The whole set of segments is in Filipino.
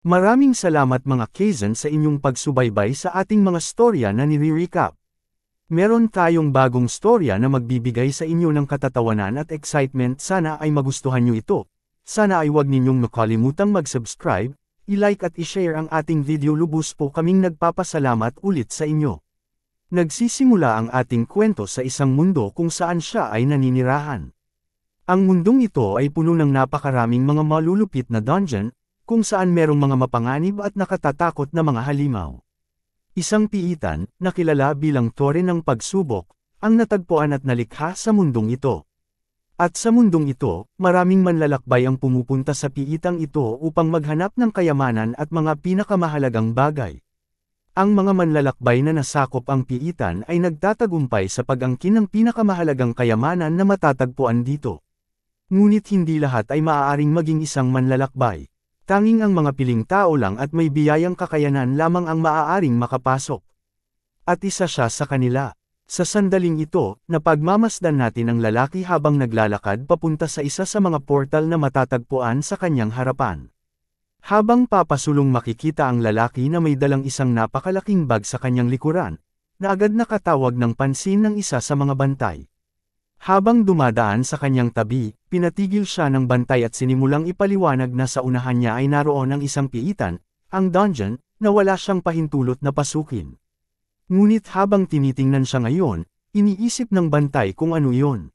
Maraming salamat mga Kaizen sa inyong pagsubaybay sa ating mga storya na nire-recap. Meron tayong bagong storya na magbibigay sa inyo ng katatawanan at excitement, sana ay magustuhan nyo ito. Sana ay huwag ninyong makalimutang mag-subscribe, i-like at i-share ang ating video. Lubos po kaming nagpapasalamat ulit sa inyo. Nagsisimula ang ating kwento sa isang mundo kung saan siya ay naninirahan. Ang mundong ito ay puno ng napakaraming mga malulupit na dungeon, kung saan merong mga mapanganib at nakatatakot na mga halimaw. Isang piitan, na kilala bilang Tore ng Pagsubok, ang natagpuan at nalikha sa mundong ito. At sa mundong ito, maraming manlalakbay ang pumupunta sa piitang ito upang maghanap ng kayamanan at mga pinakamahalagang bagay. Ang mga manlalakbay na nasakop ang piitan ay nagtatagumpay sa pag-angkin ng pinakamahalagang kayamanan na matatagpuan dito. Ngunit hindi lahat ay maaaring maging isang manlalakbay. Tanging ang mga piling tao lang at may biyayang kakayanan lamang ang maaaring makapasok. At isa siya sa kanila. Sa sandaling ito, napagmamasdan natin ang lalaki habang naglalakad papunta sa isa sa mga portal na matatagpuan sa kanyang harapan. Habang papasulong makikita ang lalaki na may dalang isang napakalaking bag sa kanyang likuran, na agad nakatawag ng pansin ng isa sa mga bantay. Habang dumadaan sa kanyang tabi, pinatigil siya ng bantay at sinimulang ipaliwanag na sa unahan niya ay naroon ang isang piitan, ang dungeon, na wala siyang pahintulot na pasukin. Ngunit habang tinitingnan siya ngayon, iniisip ng bantay kung ano iyon.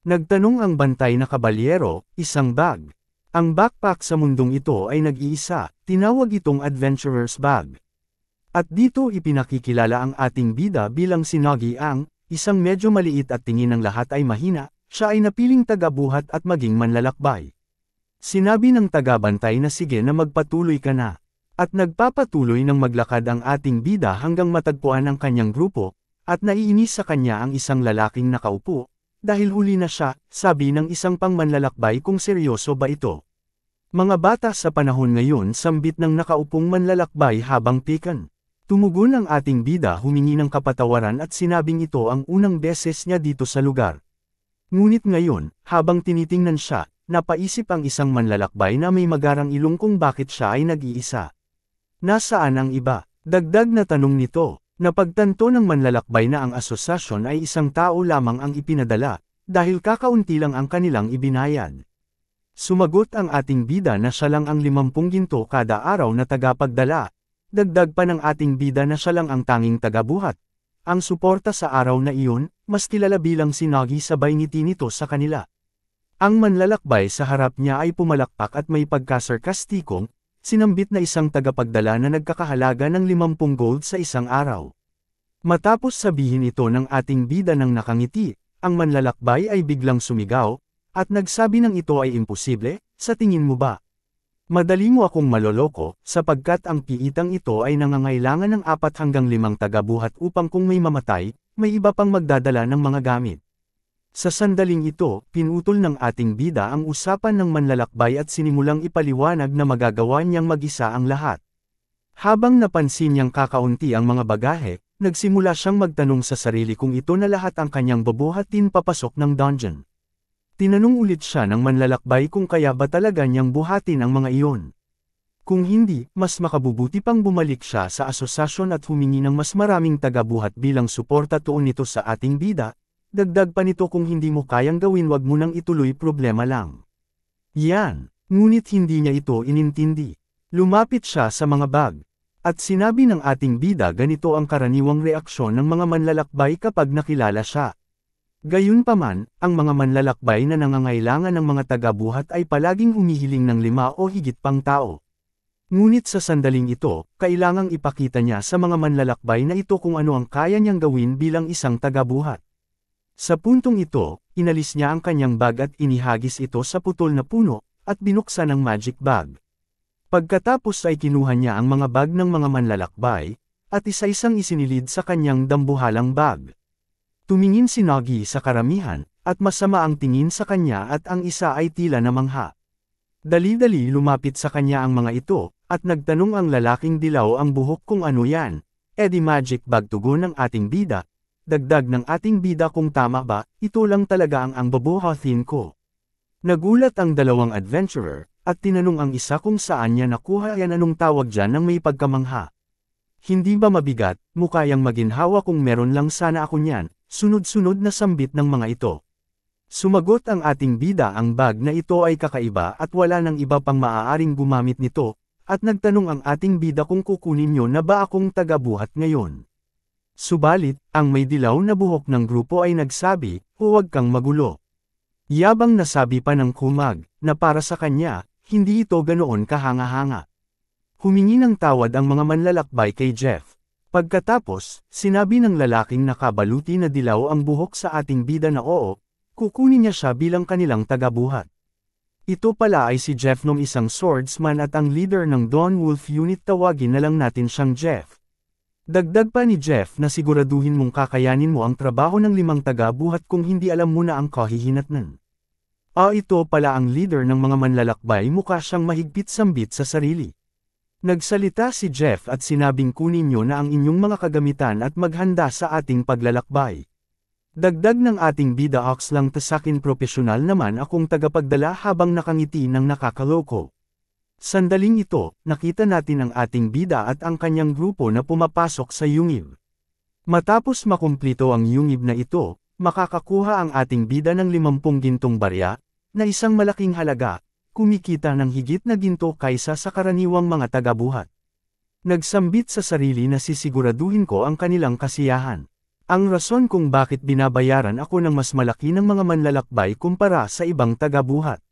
Nagtanong ang bantay na kabalyero, isang bag. Ang backpack sa mundong ito ay nag-iisa, tinawag itong adventurer's bag. At dito ipinakikilala ang ating bida bilang si Nagi Ang, isang medyo maliit at tingin ng lahat ay mahina, siya ay napiling tagabuhat at maging manlalakbay. Sinabi ng tagabantay na sige na magpatuloy ka na. At nagpapatuloy ng maglakad ang ating bida hanggang matagpuan ang kanyang grupo, at naiinis sa kanya ang isang lalaking nakaupo, dahil huli na siya, sabi ng isang pang manlalakbay kung seryoso ba ito. Mga bata sa panahon ngayon sambit ng nakaupong manlalakbay habang pikan. Tumugon ang ating bida, humingi ng kapatawaran at sinabing ito ang unang beses niya dito sa lugar. Ngunit ngayon, habang tinitingnan siya, napaisip ang isang manlalakbay na may magarang ilong kung bakit siya ay nag-iisa. Nasaan ang iba? Dagdag na tanong nito. Napagtanto ng manlalakbay na ang asosasyon ay isang tao lamang ang ipinadala, dahil kakaunti lang ang kanilang ibinayad. Sumagot ang ating bida na siya lang ang 50 ginto kada araw na tagapagdala. Dagdag pa ng ating bida na siya lang ang tanging tagabuhat. Ang suporta sa araw na iyon, mas kilala bilang si Nagi, sabay ngiti nito sa kanila. Ang manlalakbay sa harap niya ay pumalakpak at may pagkasarkastikong, sinambit na isang tagapagdala na nagkakahalaga ng 50 gold sa isang araw. Matapos sabihin ito ng ating bida ng nakangiti, ang manlalakbay ay biglang sumigaw, at nagsabi ng ito ay imposible, sa tingin mo ba? Madali mo akong maloloko, sapagkat ang piitang ito ay nangangailangan ng 4 hanggang 5 tagabuhat upang kung may mamatay, may iba pang magdadala ng mga gamit. Sa sandaling ito, pinutol ng ating bida ang usapan ng manlalakbay at sinimulang ipaliwanag na magagawa niyang mag-isa ang lahat. Habang napansin niyang kakaunti ang mga bagahe, nagsimula siyang magtanong sa sarili kung ito na lahat ang kanyang bubuhatin papasok ng dungeon. Tinanong ulit siya ng manlalakbay kung kaya ba talaga niyang buhatin ang mga iyon. Kung hindi, mas makabubuti pang bumalik siya sa asosasyon at humingi ng mas maraming tagabuhat bilang suporta tuon nito sa ating bida. Dagdag pa nito, kung hindi mo kayang gawin, wag mo nang ituloy, problema lang. Yan, ngunit hindi niya ito inintindi. Lumapit siya sa mga bag. At sinabi ng ating bida ganito ang karaniwang reaksyon ng mga manlalakbay kapag nakilala siya. Gayunpaman, ang mga manlalakbay na nangangailangan ng mga tagabuhat ay palaging humihiling ng 5 o higit pang tao. Ngunit sa sandaling ito, kailangang ipakita niya sa mga manlalakbay na ito kung ano ang kaya niyang gawin bilang isang tagabuhat. Sa puntong ito, inalis niya ang kanyang bag at inihagis ito sa putol na puno, at binuksan ang magic bag. Pagkatapos ay kinuha niya ang mga bag ng mga manlalakbay, at isa-isang isinilid sa kanyang dambuhalang bag. Tumingin si Nagi sa karamihan, at masama ang tingin sa kanya at ang isa ay tila namangha. Dali-dali lumapit sa kanya ang mga ito, at nagtanong ang lalaking dilaw ang buhok kung ano yan. Di magic bag, tugon ng ating bida. Dagdag ng ating bida, kung tama ba, ito lang talaga ang bubuhatin ko. Nagulat ang dalawang adventurer, at tinanong ang isa kung saan niya nakuha yan anong tawag dyan ng may pagkamangha. Hindi ba mabigat, mukha yang maginhawa kung meron lang sana ako niyan, sunod-sunod na sambit ng mga ito. Sumagot ang ating bida ang bag na ito ay kakaiba at wala nang iba pang maaaring gumamit nito, at nagtanong ang ating bida kung kukunin niyo na ba akong tagabuhat ngayon. Subalit, ang may dilaw na buhok ng grupo ay nagsabi, huwag kang magulo. Yabang nasabi pa ng kumag, na para sa kanya, hindi ito ganoon kahanga-hanga. Humingi ng tawad ang mga manlalakbay kay Jeff. Pagkatapos, sinabi ng lalaking nakabaluti na dilaw ang buhok sa ating bida na oo, kukunin niya siya bilang kanilang tagabuhat. Ito pala ay si Jeff nung isang swordsman at ang leader ng Dawn Wolf Unit, tawagin na lang natin siyang Jeff. Dagdag pa ni Jeff na siguraduhin mong kakayanin mo ang trabaho ng 5 tagabuhat kung hindi alam mo na ang kahihinatnan. Ito pala ang leader ng mga manlalakbay, mukha siyang mahigpit sambit sa sarili. Nagsalita si Jeff at sinabing kunin niyo na ang inyong mga kagamitan at maghanda sa ating paglalakbay. Dagdag ng ating bida ox lang tasakin profesional naman akong tagapagdala habang nakangiti ng nakakaloko. Sandaling ito, nakita natin ang ating bida at ang kanyang grupo na pumapasok sa yungib. Matapos makumplito ang yungib na ito, makakakuha ang ating bida ng 50 gintong barya, na isang malaking halaga, kumikita ng higit na ginto kaysa sa karaniwang mga tagabuhat. Nagsambit sa sarili na sisiguraduhin ko ang kanilang kasiyahan. Ang rason kung bakit binabayaran ako ng mas malaki ng mga manlalakbay kumpara sa ibang tagabuhat.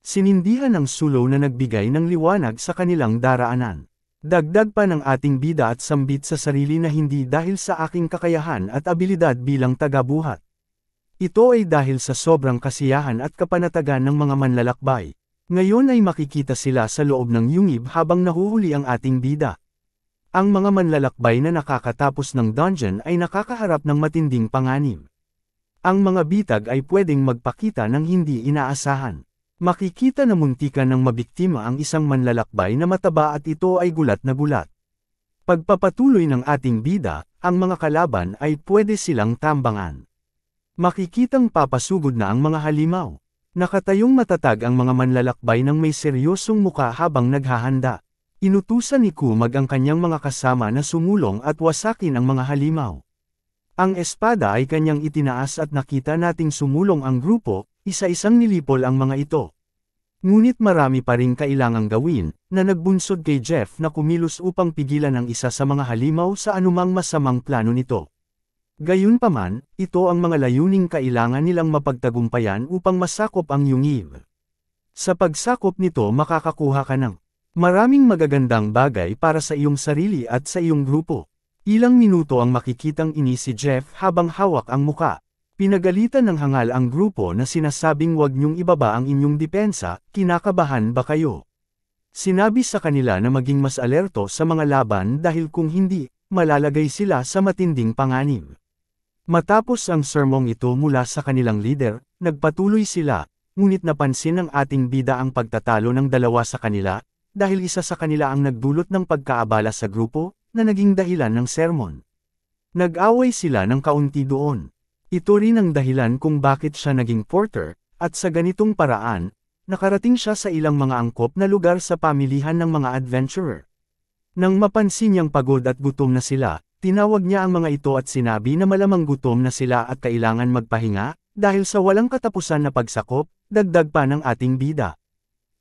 Sinindihan ang sulo na nagbigay ng liwanag sa kanilang daraanan. Dagdag pa ng ating bida at sambit sa sarili na hindi dahil sa aking kakayahan at abilidad bilang tagabuhat. Ito ay dahil sa sobrang kasiyahan at kapanatagan ng mga manlalakbay. Ngayon ay makikita sila sa loob ng yungib habang nahuhuli ang ating bida. Ang mga manlalakbay na nakakatapos ng dungeon ay nakakaharap ng matinding panganib. Ang mga bitag ay pwedeng magpakita ng hindi inaasahan. Makikita na muntikan ng mabiktima ang isang manlalakbay na mataba at ito ay gulat na gulat. Pagpapatuloy ng ating bida, ang mga kalaban ay pwede silang tambangan. Makikitang papasugod na ang mga halimaw. Nakatayong matatag ang mga manlalakbay ng may seryosong muka habang naghahanda. Inutusan ni Kumag ang kanyang mga kasama na sumulong at wasakin ang mga halimaw. Ang espada ay kanyang itinaas at nakita nating sumulong ang grupo, isa-isang nilipol ang mga ito. Ngunit marami pa ring kailangang gawin, na nagbunsod kay Jeff na kumilos upang pigilan ang isa sa mga halimaw sa anumang masamang plano nito. Gayunpaman, ito ang mga layuning kailangan nilang mapagtagumpayan upang masakop ang yungib. Sa pagsakop nito makakakuha ka ng maraming magagandang bagay para sa iyong sarili at sa iyong grupo. Ilang minuto ang makikitang ini si Jeff habang hawak ang muka. Pinagalitan ng hangal ang grupo na sinasabing huwag niyong ibaba ang inyong depensa, kinakabahan ba kayo? Sinabi sa kanila na maging mas alerto sa mga laban dahil kung hindi, malalagay sila sa matinding panganib. Matapos ang sermong ito mula sa kanilang leader, nagpatuloy sila, ngunit napansin ng ating bida ang pagtatalo ng dalawa sa kanila, dahil isa sa kanila ang nagdulot ng pagkaabala sa grupo, na naging dahilan ng sermon. Nag-away sila ng kaunti doon. Ito rin ang dahilan kung bakit siya naging porter, at sa ganitong paraan, nakarating siya sa ilang mga angkop na lugar sa pamilihan ng mga adventurer. Nang mapansin niyang pagod at gutom na sila, tinawag niya ang mga ito at sinabi na malamang gutom na sila at kailangan magpahinga, dahil sa walang katapusan na pagsakop, dagdag pa ng ating bida.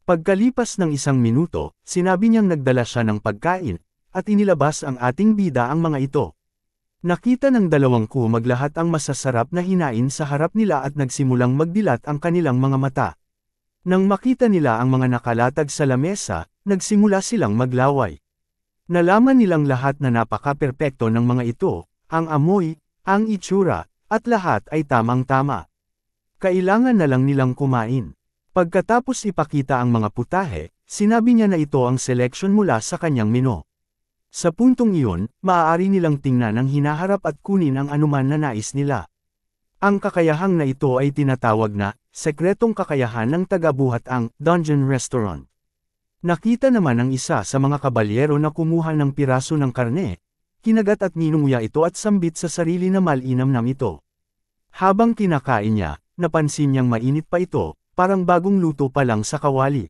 Pagkalipas ng 1 minuto, sinabi niyang nagdala siya ng pagkain, at inilabas ang ating bida ang mga ito. Nakita ng dalawang kumag lahat ang masasarap na hinain sa harap nila at nagsimulang magdilat ang kanilang mga mata. Nang makita nila ang mga nakalatag sa lamesa, nagsimula silang maglaway. Nalaman nilang lahat na napaka-perpekto ng mga ito, ang amoy, ang itsura, at lahat ay tamang-tama. Kailangan na lang nilang kumain. Pagkatapos ipakita ang mga putahe, sinabi niya na ito ang selection mula sa kanyang menu. Sa puntong iyon, maaari nilang tingnan ang hinaharap at kunin ang anuman na nais nila. Ang kakayahang na ito ay tinatawag na, sekretong kakayahan ng tagabuhat ang Dungeon Restaurant. Nakita naman ang isa sa mga kabalyero na kumuha ng piraso ng karne, kinagat at ninunguya ito at sambit sa sarili na malinamnam ito. Habang kinakain niya, napansin niyang mainit pa ito, parang bagong luto pa lang sa kawali.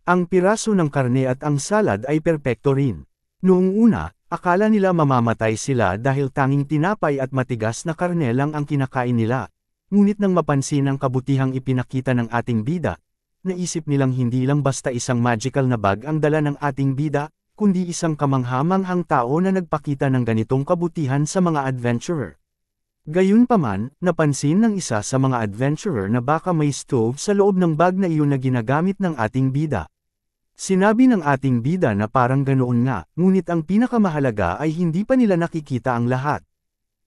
Ang piraso ng karne at ang salad ay perpekto rin. Noong una, akala nila mamamatay sila dahil tanging tinapay at matigas na karne lang ang kinakain nila. Ngunit nang mapansin ang kabutihang ipinakita ng ating bida, naisip nilang hindi lang basta isang magical na bag ang dala ng ating bida, kundi isang kamanghamanghang tao na nagpakita ng ganitong kabutihan sa mga adventurer. Gayunpaman, napansin ng isa sa mga adventurer na baka may stove sa loob ng bag na iyon na ginagamit ng ating bida. Sinabi ng ating bida na parang ganoon nga, ngunit ang pinakamahalaga ay hindi pa nila nakikita ang lahat.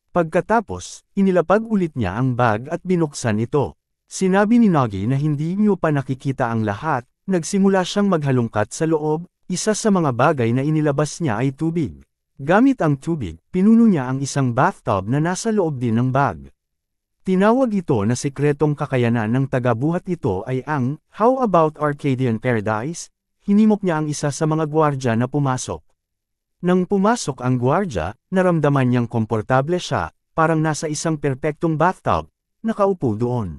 Pagkatapos, inilapag ulit niya ang bag at binuksan ito. Sinabi ni Nagi na hindi niyo pa nakikita ang lahat, nagsimula siyang maghalungkat sa loob, isa sa mga bagay na inilabas niya ay tubig. Gamit ang tubig, pinuno niya ang isang bathtub na nasa loob din ng bag. Tinawag ito na sikretong kakayanan ng tagabuhat ito ay ang, "How about Arcadian Paradise?" Hinimok niya ang isa sa mga gwardya na pumasok. Nang pumasok ang gwardya, naramdaman niyang komportable siya, parang nasa isang perpektong bathtub, nakaupo doon.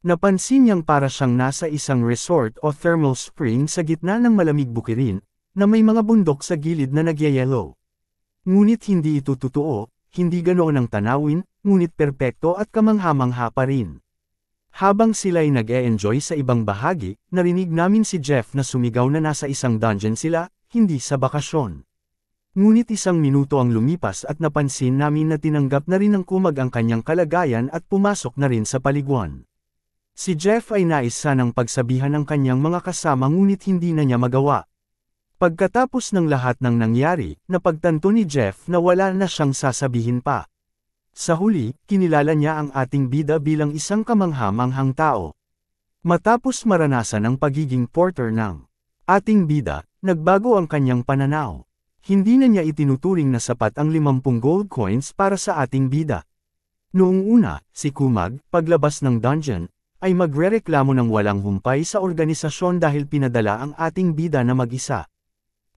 Napansin niyang para siyang nasa isang resort o thermal spring sa gitna ng malamig bukirin, na may mga bundok sa gilid na nagyayelo. Ngunit hindi ito totoo, hindi ganoon ang tanawin, ngunit perpekto at kamangha-mangha pa rin. Habang sila'y nag-e-enjoy sa ibang bahagi, narinig namin si Jeff na sumigaw na nasa isang dungeon sila, hindi sa bakasyon. Ngunit isang minuto ang lumipas at napansin namin na tinanggap na rin ng kumag ang kanyang kalagayan at pumasok na rin sa paliguan. Si Jeff ay nais sanang pagsabihan ng kanyang mga kasama ngunit hindi na niya magawa. Pagkatapos ng lahat ng nangyari, napagtanto ni Jeff na wala na siyang sasabihin pa. Sa huli, kinilala niya ang ating bida bilang isang kamangha-manghang tao. Matapos maranasan ang pagiging porter ng ating bida, nagbago ang kanyang pananaw. Hindi na niya itinuturing na sapat ang 50 gold coins para sa ating bida. Noong una, si Kumag, paglabas ng dungeon, ay magrereklamo ng walang humpay sa organisasyon dahil pinadala ang ating bida na mag-isa.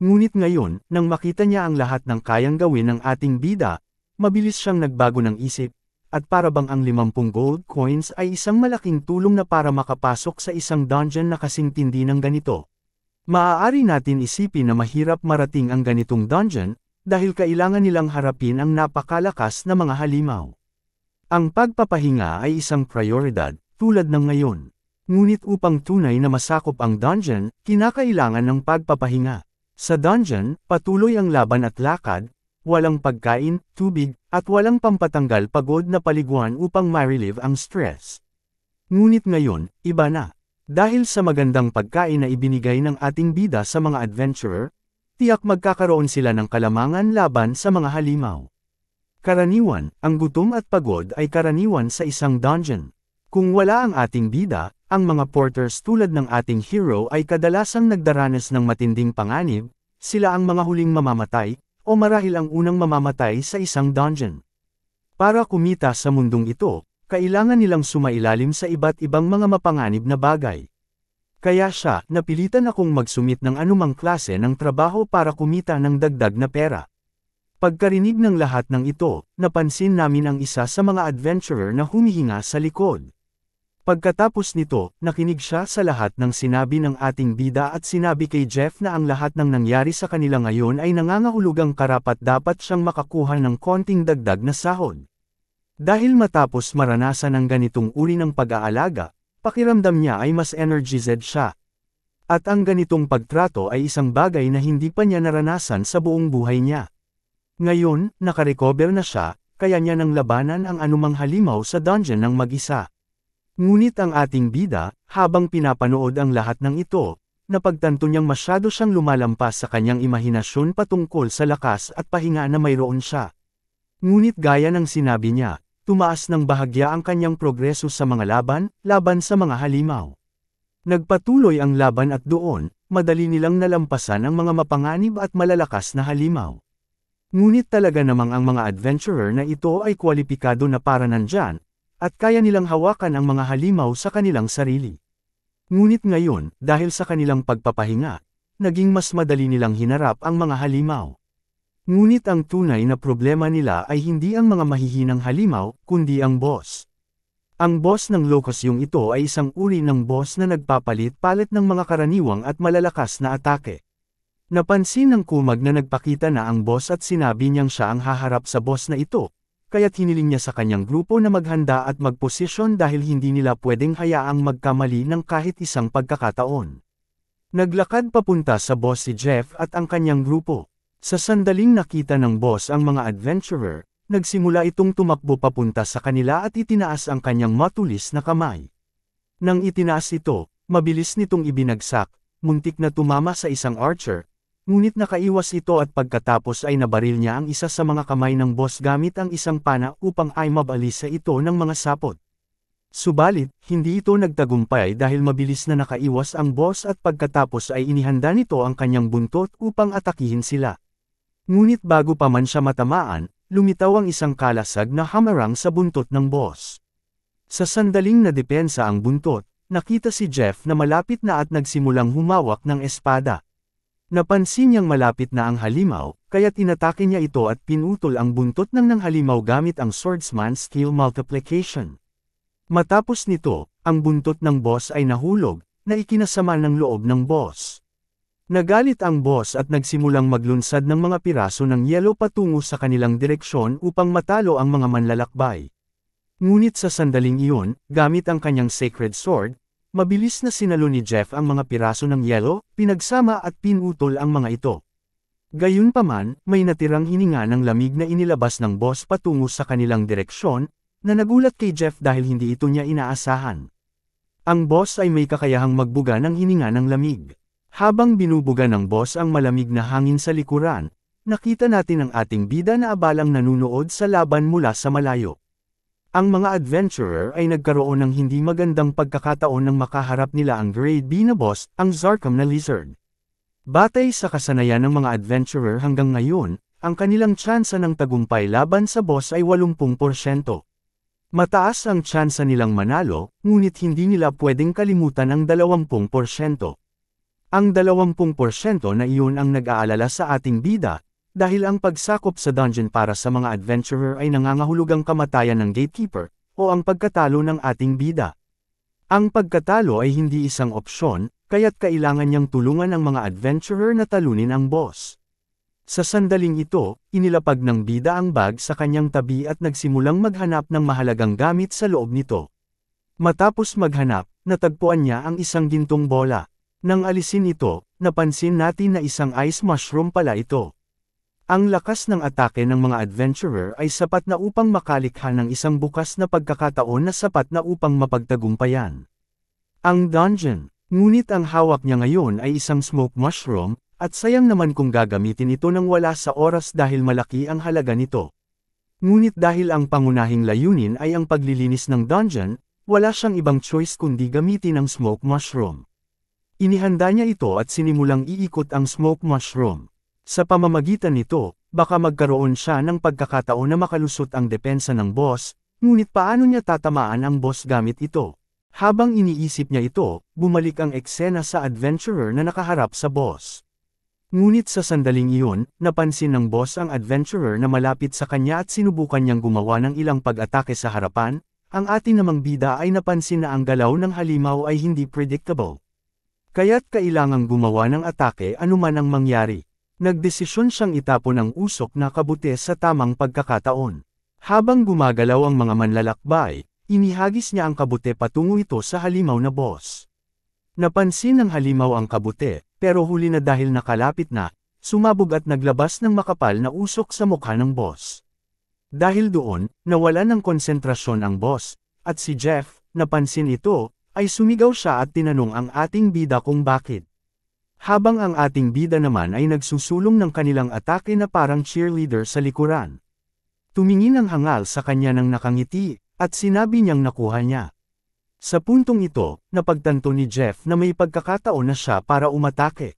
Ngunit ngayon, nang makita niya ang lahat ng kayang gawin ng ating bida, mabilis siyang nagbago ng isip, at para bang ang 50 gold coins ay isang malaking tulong na para makapasok sa isang dungeon na kasing tindi ng ganito. Maaari natin isipin na mahirap marating ang ganitong dungeon, dahil kailangan nilang harapin ang napakalakas na mga halimaw. Ang pagpapahinga ay isang prioridad, tulad ng ngayon. Ngunit upang tunay na masakop ang dungeon, kinakailangan ng pagpapahinga. Sa dungeon, patuloy ang laban at lakad, walang pagkain, tubig, at walang pampatanggal pagod na paliguan upang ma-relieve ang stress. Ngunit ngayon, iba na. Dahil sa magandang pagkain na ibinigay ng ating bida sa mga adventurer, tiyak magkakaroon sila ng kalamangan laban sa mga halimaw. Karaniwan, ang gutom at pagod ay karaniwan sa isang dungeon. Kung wala ang ating bida, ang mga porters tulad ng ating hero ay kadalasang nagdaranas ng matinding panganib, sila ang mga huling mamamatay, o marahil ang unang mamamatay sa isang dungeon. Para kumita sa mundong ito, kailangan nilang sumailalim sa iba't ibang mga mapanganib na bagay. Kaya siya, napilitan akong magsumit ng anumang klase ng trabaho para kumita ng dagdag na pera. Pagkarinig ng lahat ng ito, napansin namin ang isa sa mga adventurer na humihinga sa likod. Pagkatapos nito, nakinig siya sa lahat ng sinabi ng ating bida at sinabi kay Jeff na ang lahat ng nangyari sa kanila ngayon ay nangangahulugang karapat-dapat siyang makakuha ng konting dagdag na sahod. Dahil matapos maranasan ang ganitong uri ng pag-aalaga, pakiramdam niya ay mas energized siya. At ang ganitong pagtrato ay isang bagay na hindi pa niya naranasan sa buong buhay niya. Ngayon, nakarecover na siya, kaya niya nang labanan ang anumang halimaw sa dungeon ng mag-isa. Ngunit ang ating bida, habang pinapanood ang lahat ng ito, napagtanto niyang masyado siyang lumalampas sa kanyang imahinasyon patungkol sa lakas at pahinga na mayroon siya. Ngunit gaya ng sinabi niya, tumaas ng bahagya ang kanyang progreso sa mga laban sa mga halimaw. Nagpatuloy ang laban at doon, madali nilang nalampasan ang mga mapanganib at malalakas na halimaw. Ngunit talaga namang ang mga adventurer na ito ay kwalipikado na para nandyan, at kaya nilang hawakan ang mga halimaw sa kanilang sarili. Ngunit ngayon, dahil sa kanilang pagpapahinga, naging mas madali nilang hinarap ang mga halimaw. Ngunit ang tunay na problema nila ay hindi ang mga mahihinang halimaw, kundi ang boss. Ang boss ng Locust yung ito ay isang uri ng boss na nagpapalit-palit ng mga karaniwang at malalakas na atake. Napansin ng Kumag na nagpakita na ang boss at sinabi niyang siya ang haharap sa boss na ito, kaya't hiniling niya sa kanyang grupo na maghanda at magposisyon dahil hindi nila pwedeng hayaang magkamali ng kahit isang pagkakataon. Naglakad papunta sa boss si Jeff at ang kanyang grupo. Sa sandaling nakita ng boss ang mga adventurer, nagsimula itong tumakbo papunta sa kanila at itinaas ang kanyang matulis na kamay. Nang itinaas ito, mabilis nitong ibinagsak, muntik na tumama sa isang archer, ngunit nakaiwas ito at pagkatapos ay nabaril niya ang isa sa mga kamay ng boss gamit ang isang pana upang ay mabalisa ito ng mga sapot. Subalit, hindi ito nagtagumpay dahil mabilis na nakaiwas ang boss at pagkatapos ay inihanda nito ang kanyang buntot upang atakihin sila. Ngunit bago pa man siya matamaan, lumitaw ang isang kalasag na hamarang sa buntot ng boss. Sa sandaling nadepensa ang buntot, nakita si Jeff na malapit na at nagsimulang humawak ng espada. Napansin niyang malapit na ang halimaw, kaya tinatake niya ito at pinutol ang buntot ng halimaw gamit ang swordsman's skill multiplication. Matapos nito, ang buntot ng boss ay nahulog, na ikinasama ng loob ng boss. Nagalit ang boss at nagsimulang maglunsad ng mga piraso ng yelo patungo sa kanilang direksyon upang matalo ang mga manlalakbay. Ngunit sa sandaling iyon, gamit ang kanyang sacred sword, mabilis na sinalo ni Jeff ang mga piraso ng yelo, pinagsama at pinutol ang mga ito. Gayunpaman, may natirang hininga ng lamig na inilabas ng boss patungo sa kanilang direksyon, na nagulat kay Jeff dahil hindi ito niya inaasahan. Ang boss ay may kakayahang magbuga ng hininga ng lamig. Habang binubuga ng boss ang malamig na hangin sa likuran, nakita natin ang ating bida na abalang nanunood sa laban mula sa malayo. Ang mga adventurer ay nagkaroon ng hindi magandang pagkakataon nang makaharap nila ang grade B na boss, ang Zarkam na lizard. Batay sa kasanayan ng mga adventurer hanggang ngayon, ang kanilang tsansa ng tagumpay laban sa boss ay 80%. Mataas ang tsansa nilang manalo, ngunit hindi nila pwedeng kalimutan ang 20%. Ang 20% na iyon ang nag-aalala sa ating bida, dahil ang pagsakop sa dungeon para sa mga adventurer ay nangangahulugang kamatayan ng gatekeeper, o ang pagkatalo ng ating bida. Ang pagkatalo ay hindi isang opsyon, kaya't kailangan niyang tulungan ang mga adventurer na talunin ang boss. Sa sandaling ito, inilapag ng bida ang bag sa kanyang tabi at nagsimulang maghanap ng mahalagang gamit sa loob nito. Matapos maghanap, natagpuan niya ang isang gintong bola. Nang alisin ito, napansin natin na isang ice mushroom pala ito. Ang lakas ng atake ng mga adventurer ay sapat na upang makalikha ng isang bukas na pagkakataon na sapat na upang mapagtagumpayan ang dungeon. Ngunit ang hawak niya ngayon ay isang smoke mushroom, at sayang naman kung gagamitin ito nang wala sa oras dahil malaki ang halaga nito. Ngunit dahil ang pangunahing layunin ay ang paglilinis ng dungeon, wala siyang ibang choice kundi gamitin ang smoke mushroom. Inihanda niya ito at sinimulang iikot ang smoke mushroom. Sa pamamagitan nito, baka magkaroon siya ng pagkakataon na makalusot ang depensa ng boss, ngunit paano niya tatamaan ang boss gamit ito? Habang iniisip niya ito, bumalik ang eksena sa adventurer na nakaharap sa boss. Ngunit sa sandaling iyon, napansin ng boss ang adventurer na malapit sa kanya at sinubukan niyang gumawa ng ilang pag-atake sa harapan, ang ating namang bida ay napansin na ang galaw ng halimaw ay hindi predictable. Kaya't kailangang gumawa ng atake anuman ang mangyari. Nagdesisyon siyang itapon ang usok na kabute sa tamang pagkakataon. Habang gumagalaw ang mga manlalakbay, inihagis niya ang kabute patungo ito sa halimaw na boss. Napansin ng halimaw ang kabute, pero huli na dahil nakalapit na, sumabog at naglabas ng makapal na usok sa mukha ng boss. Dahil doon, nawala ng konsentrasyon ang boss, at si Jeff, napansin ito, ay sumigaw siya at tinanong ang ating bida kung bakit. Habang ang ating bida naman ay nagsusulong ng kanilang atake na parang cheerleader sa likuran. Tumingin ang hangal sa kanya ng nakangiti, at sinabi niyang nakuha niya. Sa puntong ito, napagtanto ni Jeff na may pagkakataon na siya para umatake.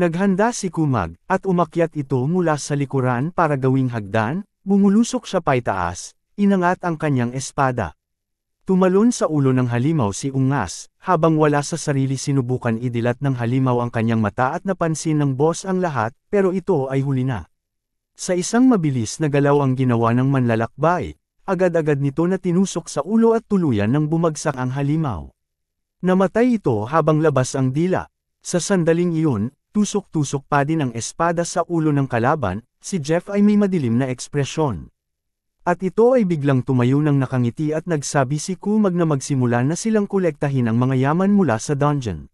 Naghanda si Kumag, at umakyat ito mula sa likuran para gawing hagdan, bumulusok siya paitaas, inangat ang kanyang espada. Tumalon sa ulo ng halimaw si Ungas, habang wala sa sarili sinubukan idilat ng halimaw ang kanyang mata at napansin ng boss ang lahat, pero ito ay huli na. Sa isang mabilis na galaw ang ginawa ng manlalakbay, agad-agad nito na tinusok sa ulo at tuluyan nang bumagsak ang halimaw. Namatay ito habang labas ang dila. Sa sandaling iyon, tusok-tusok pa din ang espada sa ulo ng kalaban, si Jeff ay may madilim na ekspresyon. At ito ay biglang tumayo ng nakangiti at nagsabi si Kumag na magsimula na silang kolektahin ang mga yaman mula sa dungeon.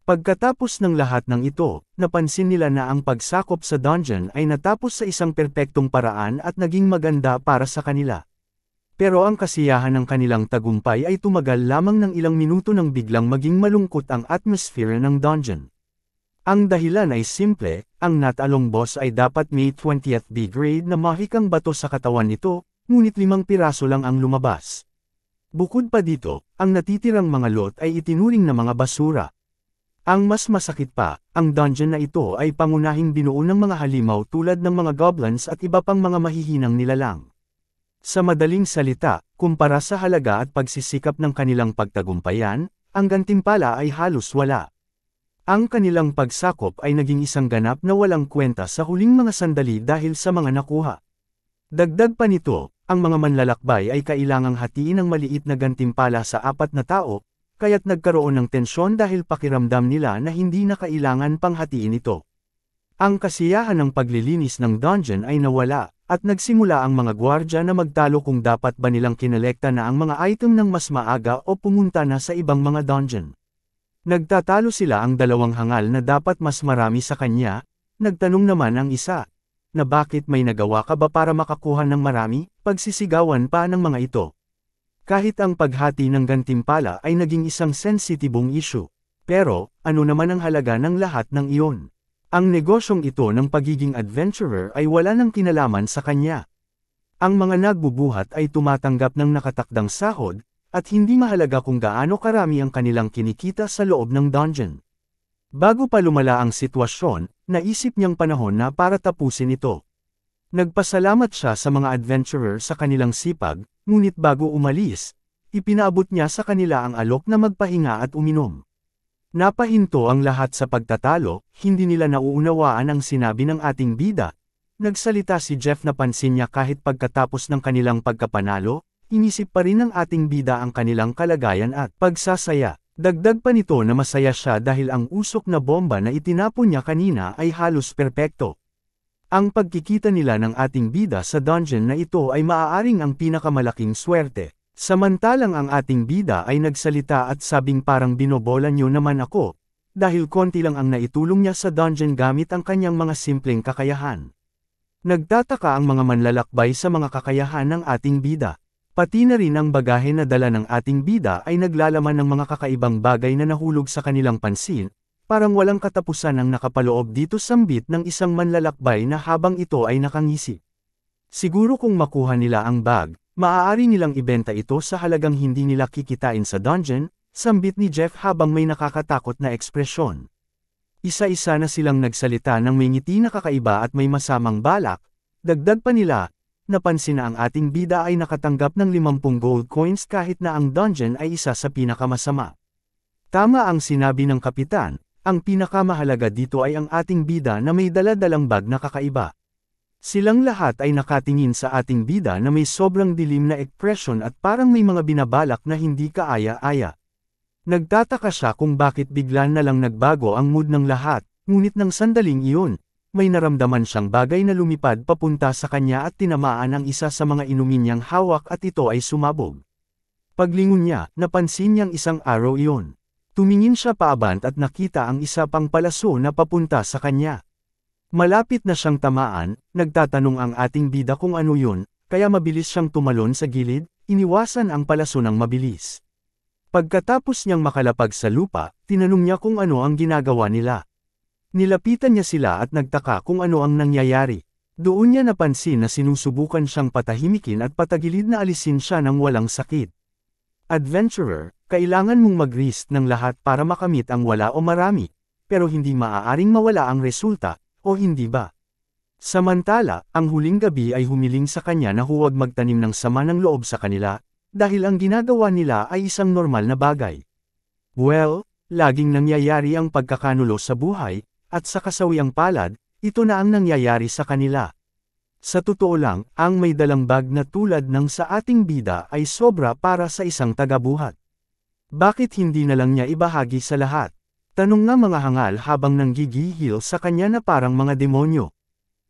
Pagkatapos ng lahat ng ito, napansin nila na ang pagsakop sa dungeon ay natapos sa isang perpektong paraan at naging maganda para sa kanila. Pero ang kasiyahan ng kanilang tagumpay ay tumagal lamang ng ilang minuto nang biglang maging malungkot ang atmosphere ng dungeon. Ang dahilan ay simple, ang Natalong boss ay dapat may 20th B grade na mahikang bato sa katawan nito, ngunit 5 piraso lang ang lumabas. Bukod pa dito, ang natitirang mga lot ay itinuring na mga basura. Ang mas masakit pa, ang dungeon na ito ay pangunahing binuo ng mga halimaw tulad ng mga goblins at iba pang mga mahihinang nilalang. Sa madaling salita, kumpara sa halaga at pagsisikap ng kanilang pagtagumpayan, ang gantimpala ay halos wala. Ang kanilang pagsakop ay naging isang ganap na walang kwenta sa huling mga sandali dahil sa mga nakuha. Dagdag pa nito, ang mga manlalakbay ay kailangang hatiin ng maliit na gantimpala sa 4 na tao, kaya't nagkaroon ng tensyon dahil pakiramdam nila na hindi na kailangan pang hatiin ito. Ang kasiyahan ng paglilinis ng dungeon ay nawala, at nagsimula ang mga gwardya na magtalo kung dapat ba nilang kinolekta na ang mga item ng mas maaga o pumunta na sa ibang mga dungeon. Nagtatalo sila ang dalawang hangal na dapat mas marami sa kanya, nagtanong naman ang isa, na bakit may nagawa ka ba para makakuha ng marami, pagsisigawan pa ng mga ito. Kahit ang paghati ng gantimpala ay naging isang sensitibong issue. Pero, ano naman ang halaga ng lahat ng iyon? Ang negosyong ito ng pagiging adventurer ay wala nang kinalaman sa kanya. Ang mga nagbubuhat ay tumatanggap ng nakatakdang sahod, at hindi mahalaga kung gaano karami ang kanilang kinikita sa loob ng dungeon. Bago pa lumala ang sitwasyon, naisip niyang panahon na para tapusin ito. Nagpasalamat siya sa mga adventurer sa kanilang sipag, ngunit bago umalis, ipinaabot niya sa kanila ang alok na magpahinga at uminom. Napahinto ang lahat sa pagtatalo, hindi nila nauunawaan ang sinabi ng ating bida. Nagsalita si Jeff na pansin niya kahit pagkatapos ng kanilang pagkapanalo, inisip pa rin ng ating bida ang kanilang kalagayan at pagsasaya. Dagdag pa nito na masaya siya dahil ang usok na bomba na itinapon niya kanina ay halos perpekto. Ang pagkikita nila ng ating bida sa dungeon na ito ay maaaring ang pinakamalaking swerte. Samantalang ang ating bida ay nagsalita at sabing parang binobola niyo naman ako, dahil konti lang ang naitulong niya sa dungeon gamit ang kanyang mga simpleng kakayahan. Nagtataka ang mga manlalakbay sa mga kakayahan ng ating bida. Pati na rin ang bagahe na dala ng ating bida ay naglalaman ng mga kakaibang bagay na nahulog sa kanilang pansin, parang walang katapusan ang nakapaloob dito sambit ng isang manlalakbay na habang ito ay nakangisi. Siguro kung makuha nila ang bag, maaari nilang ibenta ito sa halagang hindi nila kikitain sa dungeon, sambit ni Jeff habang may nakakatakot na ekspresyon. Isa-isa na silang nagsalita ng may ngiti na kakaiba at may masamang balak, dagdag pa nila, napansin na ang ating bida ay nakatanggap ng 50 gold coins kahit na ang dungeon ay isa sa pinakamasama. Tama ang sinabi ng kapitan, ang pinakamahalaga dito ay ang ating bida na may dala-dalang bag na kakaiba. Silang lahat ay nakatingin sa ating bida na may sobrang dilim na ekspresyon at parang may mga binabalak na hindi kaaya-aya. Nagtataka siya kung bakit bigla na lang nagbago ang mood ng lahat, ngunit ng sandaling iyon, may naramdaman siyang bagay na lumipad papunta sa kanya at tinamaan ang isa sa mga inumin niyang hawak at ito ay sumabog. Paglingon niya, napansin niyang isang arrow iyon. Tumingin siya paabant at nakita ang isa pang palaso na papunta sa kanya. Malapit na siyang tamaan, nagtatanong ang ating bida kung ano yun, kaya mabilis siyang tumalon sa gilid, iniwasan ang palaso ng mabilis. Pagkatapos niyang makalapag sa lupa, tinanong niya kung ano ang ginagawa nila. Nilapitan niya sila at nagtaka kung ano ang nangyayari. Doon niya napansin na sinusubukan siyang patahimikin at patagilid na alisin siya ng walang sakit. Adventurer, kailangan mong mag-risk ng lahat para makamit ang wala o marami, pero hindi maaaring mawala ang resulta, o hindi ba? Samantala, ang huling gabi ay humiling sa kanya na huwag magtanim ng sama ng loob sa kanila, dahil ang ginagawa nila ay isang normal na bagay. Well, laging nangyayari ang pagkakanulo sa buhay, at sa kasawiang palad, ito na ang nangyayari sa kanila. Sa totoo lang, ang may dalang bag na tulad ng sa ating bida ay sobra para sa isang tagabuhat. Bakit hindi na lang niya ibahagi sa lahat? Tanong ng mga hangal habang nanggigihil sa kanya na parang mga demonyo.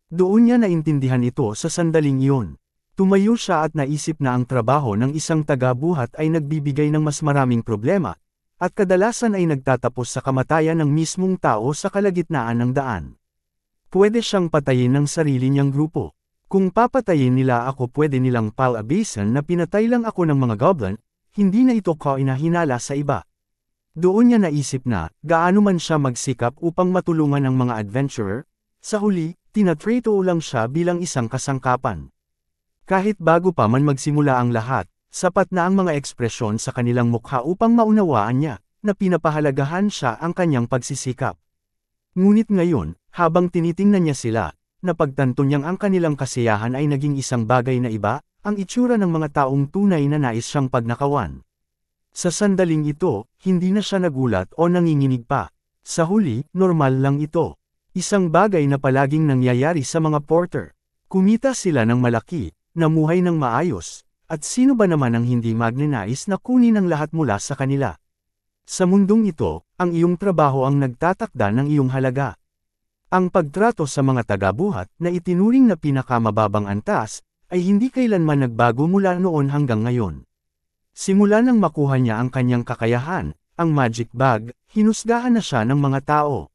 Doon niya naintindihan ito sa sandaling iyon. Tumayo siya at naisip na ang trabaho ng isang tagabuhat ay nagbibigay ng mas maraming problema, at kadalasan ay nagtatapos sa kamatayan ng mismong tao sa kalagitnaan ng daan. Pwede siyang patayin ng sarili niyang grupo. Kung papatayin nila ako, pwede nilang palabisan na pinatay lang ako ng mga goblin, hindi na ito kainahinala sa iba. Doon niya naisip na, gaano man siya magsikap upang matulungan ang mga adventurer, sa huli, tinatrato lang siya bilang isang kasangkapan. Kahit bago pa man magsimula ang lahat, sapat na ang mga ekspresyon sa kanilang mukha upang maunawaan niya, na pinapahalagahan siya ang kanyang pagsisikap. Ngunit ngayon, habang tinitingnan niya sila, napagtanto niyang ang kanilang kasiyahan ay naging isang bagay na iba, ang itsura ng mga taong tunay na nais siyang pagnakawan. Sa sandaling ito, hindi na siya nagulat o nanginginig pa. Sa huli, normal lang ito. Isang bagay na palaging nangyayari sa mga porter. Kumita sila ng malaki, namuhay ng maayos, at sino ba naman ang hindi magnanais na kunin ang lahat mula sa kanila? Sa mundong ito, ang iyong trabaho ang nagtatakda ng iyong halaga. Ang pagtrato sa mga tagabuhat na itinuring na pinakamababang antas, ay hindi kailanman nagbago mula noon hanggang ngayon. Simula nang makuha niya ang kanyang kakayahan, ang magic bag, hinusgahan na siya ng mga tao.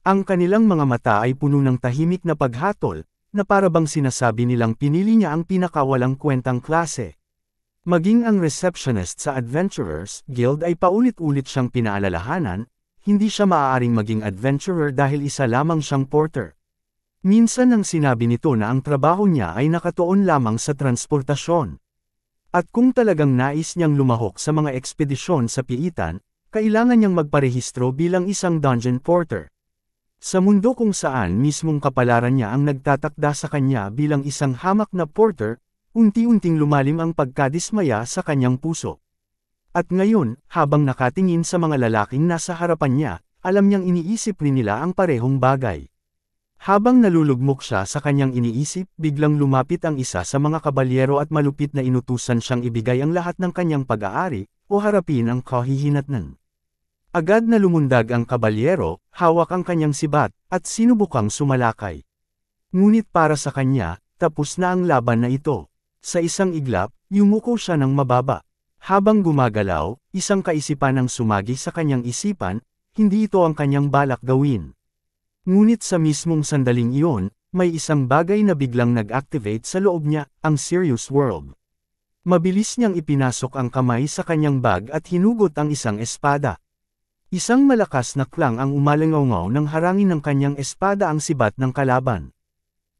Ang kanilang mga mata ay puno ng tahimik na paghatol, na parabang sinasabi nilang pinili niya ang pinakawalang kwentang klase. Maging ang receptionist sa Adventurers Guild ay paulit-ulit siyang pinaalalahanan, hindi siya maaaring maging adventurer dahil isa lamang siyang porter. Minsan nang sinabi nito na ang trabaho niya ay nakatuon lamang sa transportasyon. At kung talagang nais niyang lumahok sa mga ekspedisyon sa piitan, kailangan niyang magparehistro bilang isang dungeon porter. Sa mundo kung saan mismong kapalaran niya ang nagtatakda sa kanya bilang isang hamak na porter, unti-unting lumalim ang pagkadismaya sa kanyang puso. At ngayon, habang nakatingin sa mga lalaking nasa harapan niya, alam niyang iniisip rin nila ang parehong bagay. Habang nalulugmok siya sa kanyang iniisip, biglang lumapit ang isa sa mga kabalyero at malupit na inutusan siyang ibigay ang lahat ng kanyang pag-aari, o harapin ang kahihinatnan. Agad na lumundag ang kabalyero, hawak ang kanyang sibat, at sinubukang sumalakay. Ngunit para sa kanya, tapos na ang laban na ito. Sa isang iglap, yumuko siya ng mababa. Habang gumagalaw, isang kaisipan ang sumagi sa kanyang isipan, hindi ito ang kanyang balak gawin. Ngunit sa mismong sandaling iyon, may isang bagay na biglang nag-activate sa loob niya, ang Serious World. Mabilis niyang ipinasok ang kamay sa kanyang bag at hinugot ang isang espada. Isang malakas na klang ang umalangaw nang harangin ng kanyang espada ang sibat ng kalaban.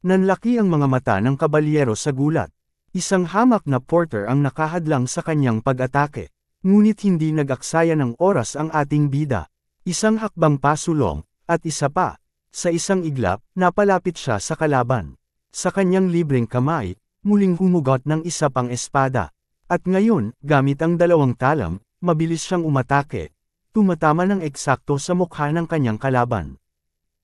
Nanlaki ang mga mata ng kabalyero sa gulat. Isang hamak na porter ang nakahadlang sa kanyang pag-atake. Ngunit hindi nag-aksaya ng oras ang ating bida. Isang hakbang pasulong, at isa pa. Sa isang iglap, napalapit siya sa kalaban. Sa kanyang libreng kamay, muling humugot ng isa pang espada. At ngayon, gamit ang dalawang talam, mabilis siyang umatake. Tumatama ng eksakto sa mukha ng kanyang kalaban.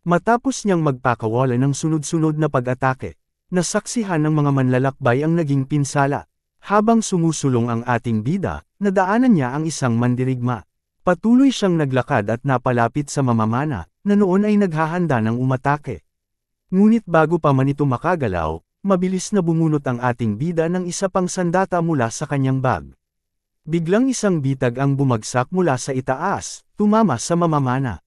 Matapos niyang magpakawala ng sunod-sunod na pag-atake, nasaksihan ng mga manlalakbay ang naging pinsala. Habang sumusulong ang ating bida, nadaanan niya ang isang mandirigma. Patuloy siyang naglakad at napalapit sa mamamana, na noon ay naghahanda ng umatake. Ngunit bago pa man ito makagalaw, mabilis na bumunot ang ating bida ng isa pang sandata mula sa kanyang bag. Biglang isang bitag ang bumagsak mula sa itaas, tumama sa mamamana.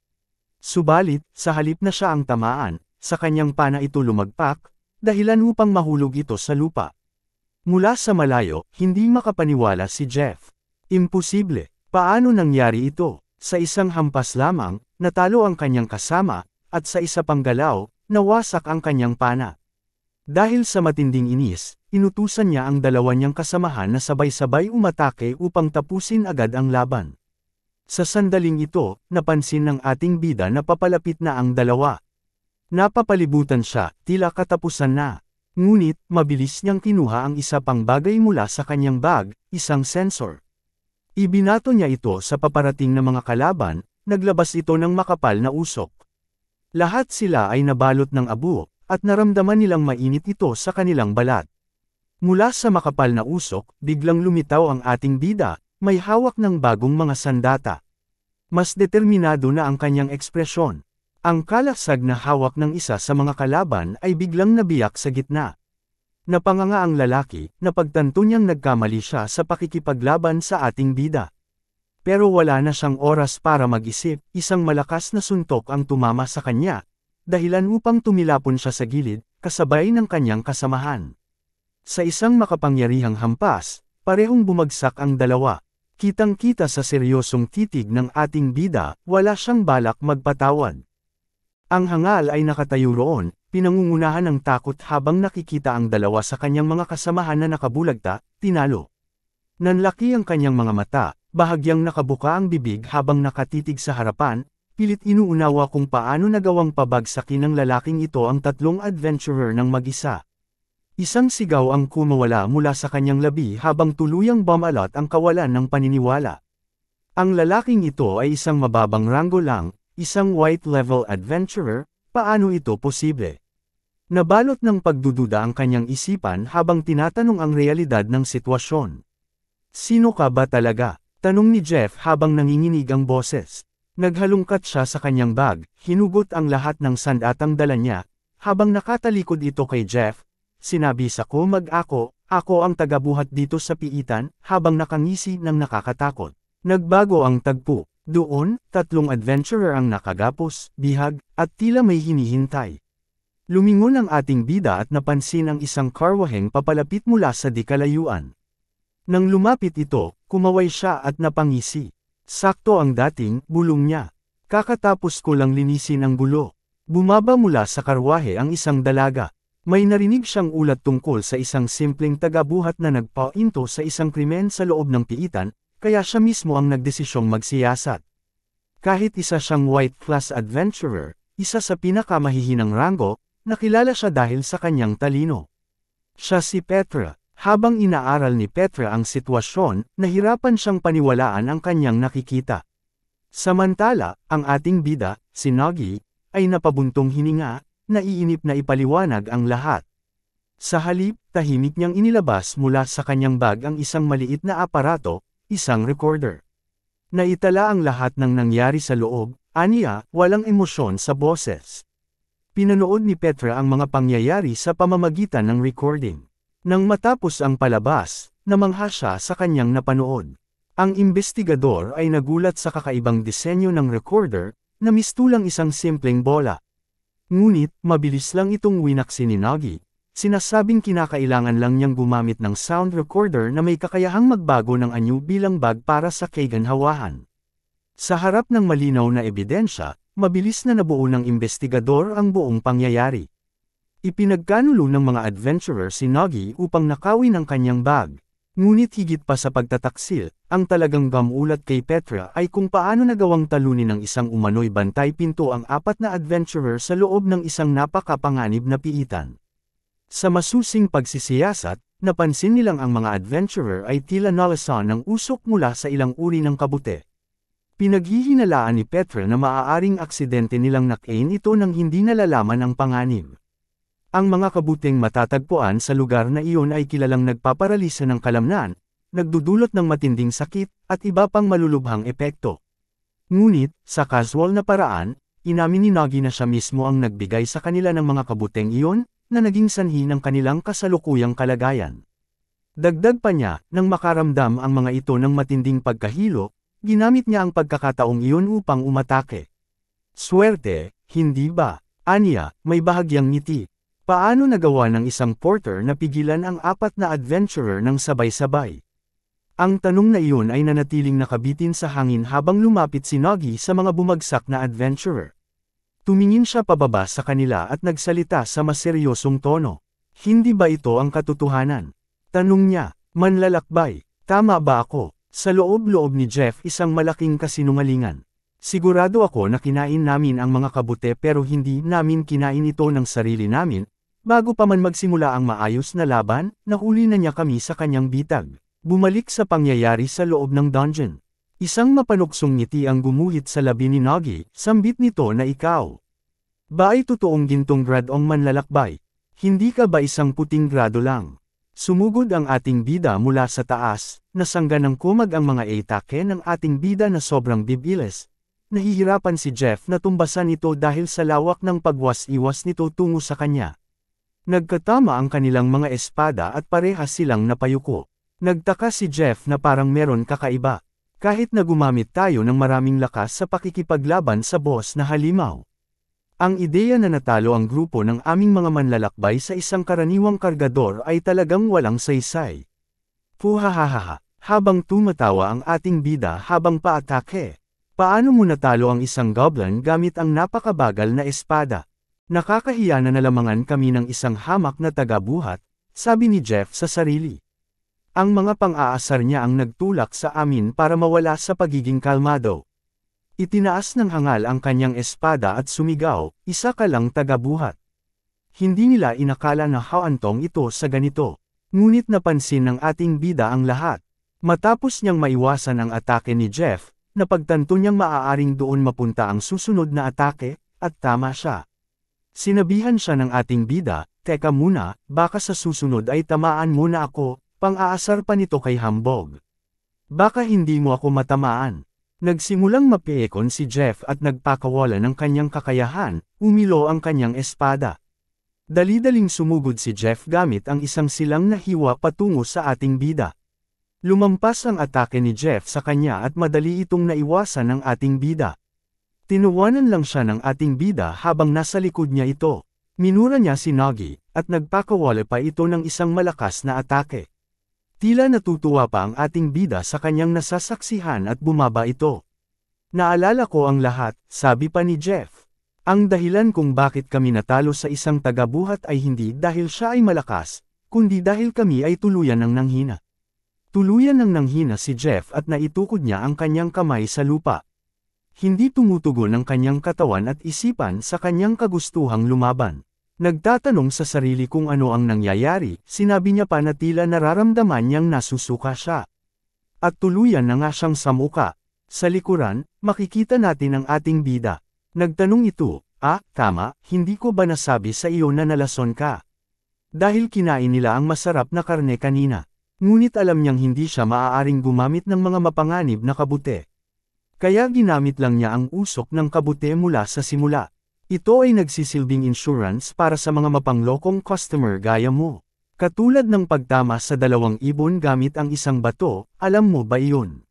Subalit, sa halip na siya ang tamaan, sa kanyang pana ito lumagpak, dahilan upang mahulog ito sa lupa. Mula sa malayo, hindi makapaniwala si Jeff. Imposible, paano nangyari ito? Sa isang hampas lamang, natalo ang kanyang kasama, at sa isa pang galaw, nawasak ang kanyang pana. Dahil sa matinding inis, inutusan niya ang dalawa niyang kasamahan na sabay-sabay umatake upang tapusin agad ang laban. Sa sandaling ito, napansin ng ating bida na papalapit na ang dalawa. Napapalibutan siya, tila katapusan na. Ngunit, mabilis niyang kinuha ang isa pang bagay mula sa kanyang bag, isang sensor. Ibinato niya ito sa paparating na mga kalaban, naglabas ito ng makapal na usok. Lahat sila ay nabalot ng abo, at naramdaman nilang mainit ito sa kanilang balat. Mula sa makapal na usok, biglang lumitaw ang ating bida, may hawak ng bagong mga sandata. Mas determinado na ang kanyang ekspresyon. Ang kalasag na hawak ng isa sa mga kalaban ay biglang nabiyak sa gitna. Napanganga ang lalaki, napagtanto niyang nagkamali siya sa pakikipaglaban sa ating bida. Pero wala na siyang oras para mag-isip, isang malakas na suntok ang tumama sa kanya, dahilan upang tumilapon siya sa gilid, kasabay ng kanyang kasamahan. Sa isang makapangyarihang hampas, parehong bumagsak ang dalawa. Kitang-kita sa seryosong titig ng ating bida, wala siyang balak magpatawad. Ang hangal ay nakatayo roon, pinangungunahan ng takot habang nakikita ang dalawa sa kanyang mga kasamahan na nakabulagta, tinalo. Nanlaki ang kanyang mga mata, bahagyang nakabuka ang bibig habang nakatitig sa harapan, pilit inuunawa kung paano nagawang pabagsakin ng lalaking ito ang tatlong adventurer ng mag-isa. Isang sigaw ang kumawala mula sa kanyang labi habang tuluyang bumalot ang kawalan ng paniniwala. Ang lalaking ito ay isang mababang ranggo lang, isang white-level adventurer, paano ito posible? Nabalot ng pagdududa ang kanyang isipan habang tinatanong ang realidad ng sitwasyon. Sino ka ba talaga? Tanong ni Jeff habang nanginginig ang boses. Naghalungkat siya sa kanyang bag, hinugot ang lahat ng sandatang dala niya, habang nakatalikod ito kay Jeff, sinabi sa ako ang tagabuhat dito sa piitan, habang nakangisi ng nakakatakot. Nagbago ang tagpo. Doon, tatlong adventurer ang nakagapos, bihag, at tila may hinihintay. Lumingon ang ating bida at napansin ang isang karwaheng papalapit mula sa di kalayuan. Nang lumapit ito, kumaway siya at napangisi. Sakto ang dating bulong niya. Kakatapos ko lang linisin ang gulo. Bumaba mula sa karwahe ang isang dalaga. May narinig siyang ulat tungkol sa isang simpleng tagabuhat na nagpainto sa isang krimen sa loob ng piitan, kaya siya mismo ang nagdesisyong magsiyasat. Kahit isa siyang white-class adventurer, isa sa pinakamahihinang ranggo, nakilala siya dahil sa kanyang talino. Siya si Petra. Habang inaaral ni Petra ang sitwasyon, nahirapan siyang paniwalaan ang kanyang nakikita. Samantala, ang ating bida, si Nagi, ay napabuntong hininga, naiinip na ipaliwanag ang lahat. Sa halip, tahimik niyang inilabas mula sa kanyang bag ang isang maliit na aparato, isang recorder. Naitala ang lahat ng nangyari sa loob, aniya, walang emosyon sa boses. Pinanood ni Petra ang mga pangyayari sa pamamagitan ng recording. Nang matapos ang palabas, namangha siya sa kanyang napanood. Ang investigador ay nagulat sa kakaibang disenyo ng recorder, na mistulang isang simpleng bola. Ngunit, mabilis lang itong winaksi ni Nagi. Sinasabing kinakailangan lang niyang gumamit ng sound recorder na may kakayahang magbago ng anyo bilang bag para sa kaganhawahan. Sa harap ng malinaw na ebidensya, mabilis na nabuo ng investigador ang buong pangyayari. Ipinagkanulo ng mga adventurer si Nagi upang nakawin ang kanyang bag. Ngunit higit pa sa pagtataksil, ang talagang gamulat kay Petra ay kung paano nagawang talunin ng isang umano'y bantay pinto ang apat na adventurer sa loob ng isang napakapanganib na piitan. Sa masusing pagsisiyasat, napansin nilang ang mga adventurer ay tila nalasan ng usok mula sa ilang uri ng kabute. Pinaghihinalaan ni Petra na maaaring aksidente nilang nakain ito nang hindi nalalaman ang panganib. Ang mga kabuteng matatagpuan sa lugar na iyon ay kilalang nagpaparalisa ng kalamnan, nagdudulot ng matinding sakit, at iba pang malulubhang epekto. Ngunit, sa casual na paraan, inamin ni Nagi na siya mismo ang nagbigay sa kanila ng mga kabuteng iyon, na naging sanhi ng kanilang kasalukuyang kalagayan. Dagdag pa niya, nang makaramdam ang mga ito ng matinding pagkahilo, ginamit niya ang pagkakataong iyon upang umatake. Swerte, hindi ba? Aniya, may bahagyang ngiti. Paano nagawa ng isang porter na pigilan ang apat na adventurer ng sabay-sabay? Ang tanong na iyon ay nanatiling nakabitin sa hangin habang lumapit si Nagi sa mga bumagsak na adventurer. Tumingin siya pababa sa kanila at nagsalita sa mas seryosong tono. Hindi ba ito ang katotohanan? Tanong niya, manlalakbay, tama ba ako? Sa loob-loob ni Jeff isang malaking kasinungalingan. Sigurado ako na kinain namin ang mga kabute pero hindi namin kinain ito ng sarili namin. Bago pa man magsimula ang maayos na laban, nahuli na niya kami sa kanyang bitag. Bumalik sa pangyayari sa loob ng dungeon. Isang mapanuksong ngiti ang gumuhit sa labi ni Nagi, sambit nito na ikaw. Ba ay totoong gintong gradong manlalakbay? Hindi ka ba isang puting grado lang? Sumugod ang ating bida mula sa taas, nasangga ng kumag ang mga atake ng ating bida na sobrang bibilis. Nahihirapan si Jeff na tumbasan ito dahil sa lawak ng pagwas-iwas nito tungo sa kanya. Nagkatama ang kanilang mga espada at parehas silang napayuko. Nagtaka si Jeff na parang meron kakaiba. Kahit na gumamit tayo ng maraming lakas sa pakikipaglaban sa boss na halimaw. Ang ideya na natalo ang grupo ng aming mga manlalakbay sa isang karaniwang kargador ay talagang walang saysay. Puhahaha, habang tumatawa ang ating bida habang paatake. Paano mo natalo ang isang goblin gamit ang napakabagal na espada? Nakakahiya na nalamangan kami ng isang hamak na tagabuhat, sabi ni Jeff sa sarili. Ang mga pang-aasar niya ang nagtulak sa amin para mawala sa pagiging kalmado. Itinaas ng hangal ang kanyang espada at sumigaw, isa ka lang tagabuhat. Hindi nila inakala na haantong ito sa ganito. Ngunit napansin ng ating bida ang lahat. Matapos niyang maiwasan ang atake ni Jeff, napagtanto niyang maaaring doon mapunta ang susunod na atake, at tama siya. Sinabihan siya ng ating bida, teka muna, baka sa susunod ay tamaan mo na ako, pang-aasar pa nito kay Hambog. Baka hindi mo ako matamaan. Nagsimulang mapiekon si Jeff at nagpakawala ng kanyang kakayahan, umilo ang kanyang espada. Dali-daling sumugod si Jeff gamit ang isang silang na hiwa patungo sa ating bida. Lumampas ang atake ni Jeff sa kanya at madali itong naiwasan ng ating bida. Tinuwanan lang siya ng ating bida habang nasa likod niya ito. Minura niya si Nagi, at nagpakawala pa ito ng isang malakas na atake. Tila natutuwa pa ang ating bida sa kanyang nasasaksihan at bumaba ito. Naalala ko ang lahat, sabi pa ni Jeff. Ang dahilan kung bakit kami natalo sa isang tagabuhat ay hindi dahil siya ay malakas, kundi dahil kami ay tuluyan ng nanghina. Tuluyan ng nanghina si Jeff at naitukod niya ang kanyang kamay sa lupa. Hindi tumutugon ang kanyang katawan at isipan sa kanyang kagustuhang lumaban. Nagtatanong sa sarili kung ano ang nangyayari, sinabi niya pa na tila nararamdaman niyang nasusuka siya. At tuluyan na nga siyang samuka. Sa likuran, makikita natin ang ating bida. Nagtanong ito, tama, hindi ko ba nasabi sa iyo na nalason ka? Dahil kinain nila ang masarap na karne kanina. Ngunit alam niyang hindi siya maaaring gumamit ng mga mapanganib na kabute. Kaya ginamit lang niya ang usok ng kabute mula sa simula. Ito ay nagsisilbing insurance para sa mga mapanglokong customer gaya mo. Katulad ng pagtama sa 2 ibon gamit ang isang bato, alam mo ba iyon?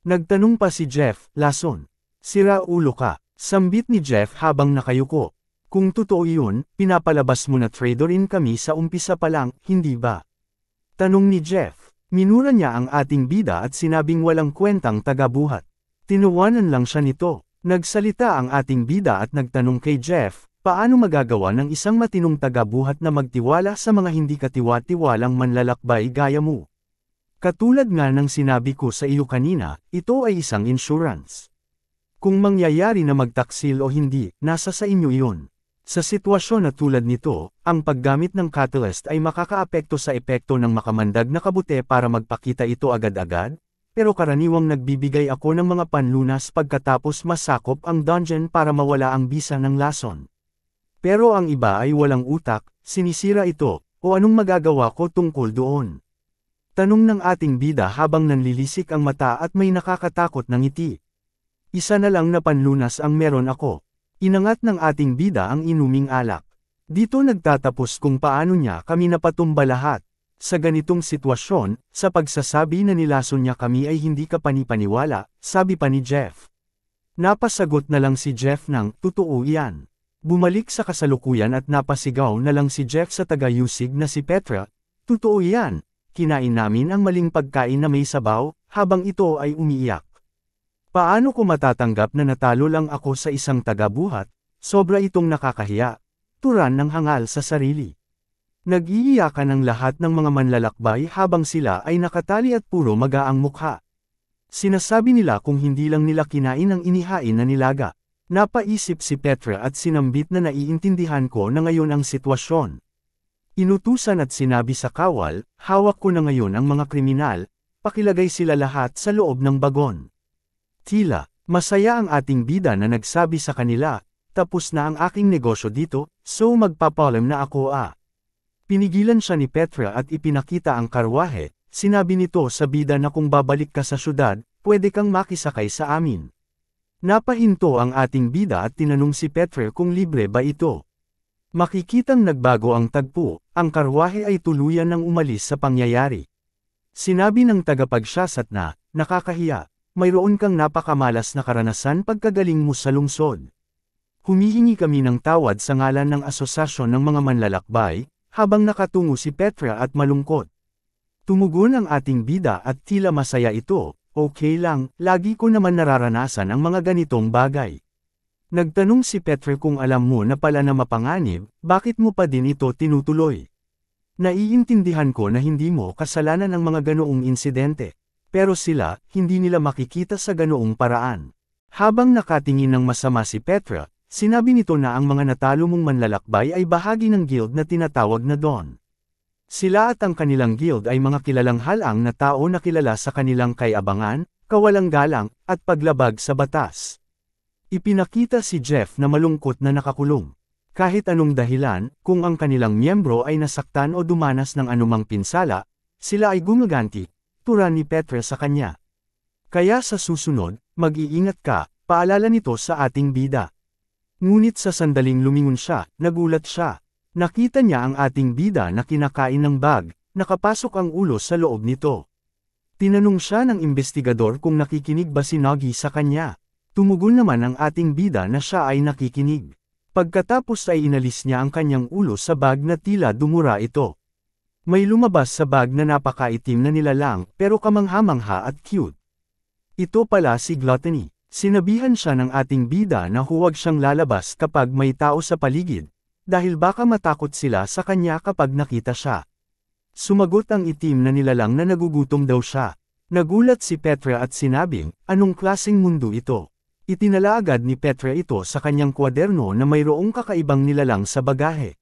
Nagtanong pa si Jeff, lason. Sira ulo ka, sambit ni Jeff habang nakayuko. Kung totoo iyon, pinapalabas mo na tradorin kami sa umpisa pa lang, hindi ba? Tanong ni Jeff. Minura niya ang ating bida at sinabing walang kwentang tagabuhat. Tinuwanan lang siya nito. Nagsalita ang ating bida at nagtanong kay Jeff, paano magagawa ng isang matinong tagabuhat na magtiwala sa mga hindi katiwa-tiwalang manlalakbay gaya mo? Katulad nga ng sinabi ko sa iyo kanina, ito ay isang insurance. Kung mangyayari na magtaksil o hindi, nasa sa inyo iyon. Sa sitwasyon na tulad nito, ang paggamit ng catalyst ay makakaapekto sa epekto ng makamandag na kabute para magpakita ito agad-agad, pero karaniwang nagbibigay ako ng mga panlunas pagkatapos masakop ang dungeon para mawala ang bisa ng lason. Pero ang iba ay walang utak, sinisira ito, o anong magagawa ko tungkol doon? Tanong ng ating bida habang nanlilisik ang mata at may nakakatakot na ngiti. Isa na lang na panlunas ang meron ako. Inangat ng ating bida ang inuming alak. Dito nagtatapos kung paano niya kami napatumba lahat. Sa ganitong sitwasyon, sa pagsasabi na nilason niya kami ay hindi ka panipaniwala, sabi pa ni Jeff. Napasagot na lang si Jeff ng, totoo yan. Bumalik sa kasalukuyan at napasigaw na lang si Jeff sa taga-Yusig na si Petra, totoo yan. Kinain namin ang maling pagkain na may sabaw, habang ito ay umiiyak. Paano ko matatanggap na natalo lang ako sa isang tagabuhat? Sobra itong nakakahiya. Turan ng hangal sa sarili. Nag-iiyakan ang lahat ng mga manlalakbay habang sila ay nakatali at puro magaang mukha. Sinasabi nila kung hindi lang nila kinain ang inihain na nilaga. Napaisip si Petra at sinambit na naiintindihan ko na ngayon ang sitwasyon. Inutusan at sinabi sa kawal, hawak ko na ngayon ang mga kriminal, pakilagay sila lahat sa loob ng bagon. Tila, masaya ang ating bida na nagsabi sa kanila, tapos na ang aking negosyo dito, so magpapalam na ako Pinigilan siya ni Petra at ipinakita ang karwahe, sinabi nito sa bida na kung babalik ka sa syudad, pwede kang makisakay sa amin. Napahinto ang ating bida at tinanong si Petra kung libre ba ito. Makikitang nagbago ang tagpo, ang karwahe ay tuluyan ng umalis sa pangyayari. Sinabi ng tagapagsyasat na, nakakahiya, mayroon kang napakamalas na karanasan pagkagaling mo sa lungsod. Humihingi kami ng tawad sa ngalan ng asosasyon ng mga manlalakbay, habang nakatungo si Petra at malungkot. Tumugon ang ating bida at tila masaya ito, okay lang, lagi ko naman nararanasan ang mga ganitong bagay. Nagtanong si Petra kung alam mo na pala na mapanganib, bakit mo pa din ito tinutuloy? Naiintindihan ko na hindi mo kasalanan ang mga ganoong insidente, pero sila, hindi nila makikita sa ganoong paraan. Habang nakatingin ng masama si Petra, sinabi nito na ang mga natalo mong manlalakbay ay bahagi ng guild na tinatawag na Dawn. Sila at ang kanilang guild ay mga kilalang halang na tao na kilala sa kanilang kayabangan, kawalang galang, at paglabag sa batas. Ipinakita si Jeff na malungkot na nakakulong. Kahit anong dahilan, kung ang kanilang miyembro ay nasaktan o dumanas ng anumang pinsala, sila ay gumaganti, tura ni Petra sa kanya. Kaya sa susunod, mag-iingat ka, paalala nito sa ating bida. Ngunit sa sandaling lumingon siya, nagulat siya. Nakita niya ang ating bida na kinakain ng bag, nakapasok ang ulo sa loob nito. Tinanong siya ng investigador kung nakikinig ba si Nagi sa kanya. Tumugon naman ang ating bida na siya ay nakikinig. Pagkatapos ay inalis niya ang kanyang ulo sa bag na tila dumura ito. May lumabas sa bag na napakaitim na nilalang pero kamangha-mangha at cute. Ito pala si Gluttony. Sinabihan siya ng ating bida na huwag siyang lalabas kapag may tao sa paligid, dahil baka matakot sila sa kanya kapag nakita siya. Sumagot ang itim na nilalang na nagugutom daw siya. Nagulat si Petra at sinabing, anong klaseng mundo ito? Itinala agad ni Petra ito sa kanyang kwaderno na mayroong kakaibang nilalang sa bagahe.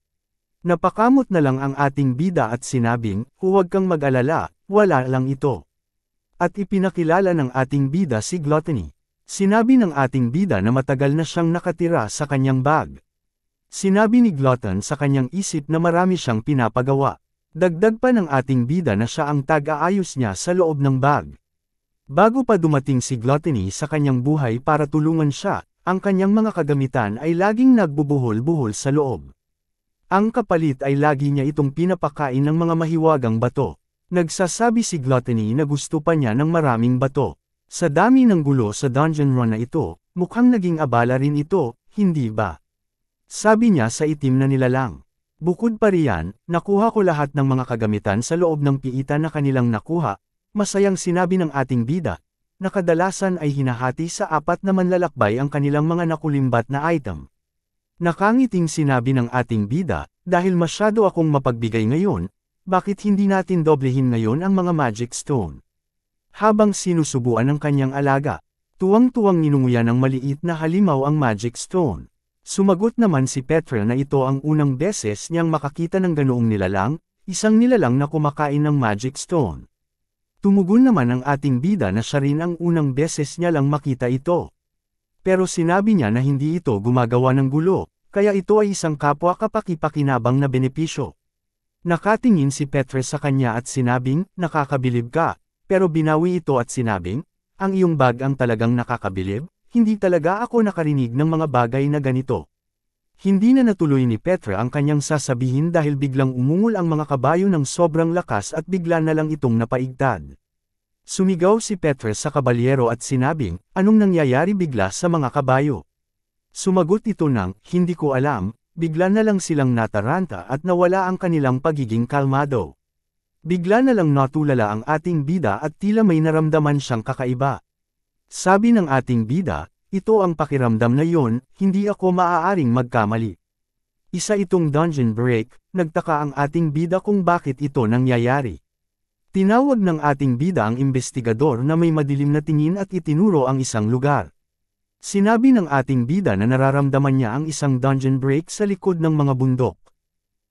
Napakamot na lang ang ating bida at sinabing, huwag kang mag-alala, wala lang ito. At ipinakilala ng ating bida si Gluttony. Sinabi ng ating bida na matagal na siyang nakatira sa kanyang bag. Sinabi ni Glutton sa kanyang isip na marami siyang pinapagawa. Dagdag pa ng ating bida na siya ang tag-aayos niya sa loob ng bag. Bago pa dumating si Gluttony sa kanyang buhay para tulungan siya, ang kanyang mga kagamitan ay laging nagbubuhol-buhol sa loob. Ang kapalit ay lagi niya itong pinapakain ng mga mahiwagang bato. Nagsasabi si Gluttony na gusto pa niya ng maraming bato. Sa dami ng gulo sa dungeon run na ito, mukhang naging abala rin ito, hindi ba? Sabi niya sa itim na nilalang. Bukod pa riyan, nakuha ko lahat ng mga kagamitan sa loob ng piita na kanilang nakuha, masayang sinabi ng ating bida, na kadalasan ay hinahati sa 4 na manlalakbay ang kanilang mga nakulimbat na item. Nakangiting sinabi ng ating bida, dahil masyado akong mapagbigay ngayon, bakit hindi natin doblehin ngayon ang mga magic stone? Habang sinusubuan ng kanyang alaga, tuwang-tuwang ninunguya ng maliit na halimaw ang magic stone. Sumagot naman si Petra na ito ang unang beses niyang makakita ng ganoong nilalang, isang nilalang na kumakain ng magic stone. Tumugon naman ang ating bida na siya rin ang unang beses niya lang makita ito. Pero sinabi niya na hindi ito gumagawa ng gulo, kaya ito ay isang kapwa kapaki-pakinabang na benepisyo. Nakatingin si Petra sa kanya at sinabing, nakakabilib ka. Pero binawi ito at sinabing, ang iyong bag ang talagang nakakabilib, hindi talaga ako nakarinig ng mga bagay na ganito. Hindi na natuloy ni Petra ang kanyang sasabihin dahil biglang umungol ang mga kabayo ng sobrang lakas at bigla na lang itong napaigtad. Sumigaw si Petra sa kabalyero at sinabing, anong nangyayari bigla sa mga kabayo? Sumagot ito ng, hindi ko alam, bigla na lang silang nataranta at nawala ang kanilang pagiging kalmado. Bigla na lang natulala ang ating bida at tila may naramdaman siyang kakaiba. Sabi ng ating bida, ito ang pakiramdam na yon, hindi ako maaaring magkamali. Isa itong dungeon break, nagtaka ang ating bida kung bakit ito nangyayari. Tinawag ng ating bida ang investigador na may madilim na tingin at itinuro ang isang lugar. Sinabi ng ating bida na nararamdaman niya ang isang dungeon break sa likod ng mga bundok.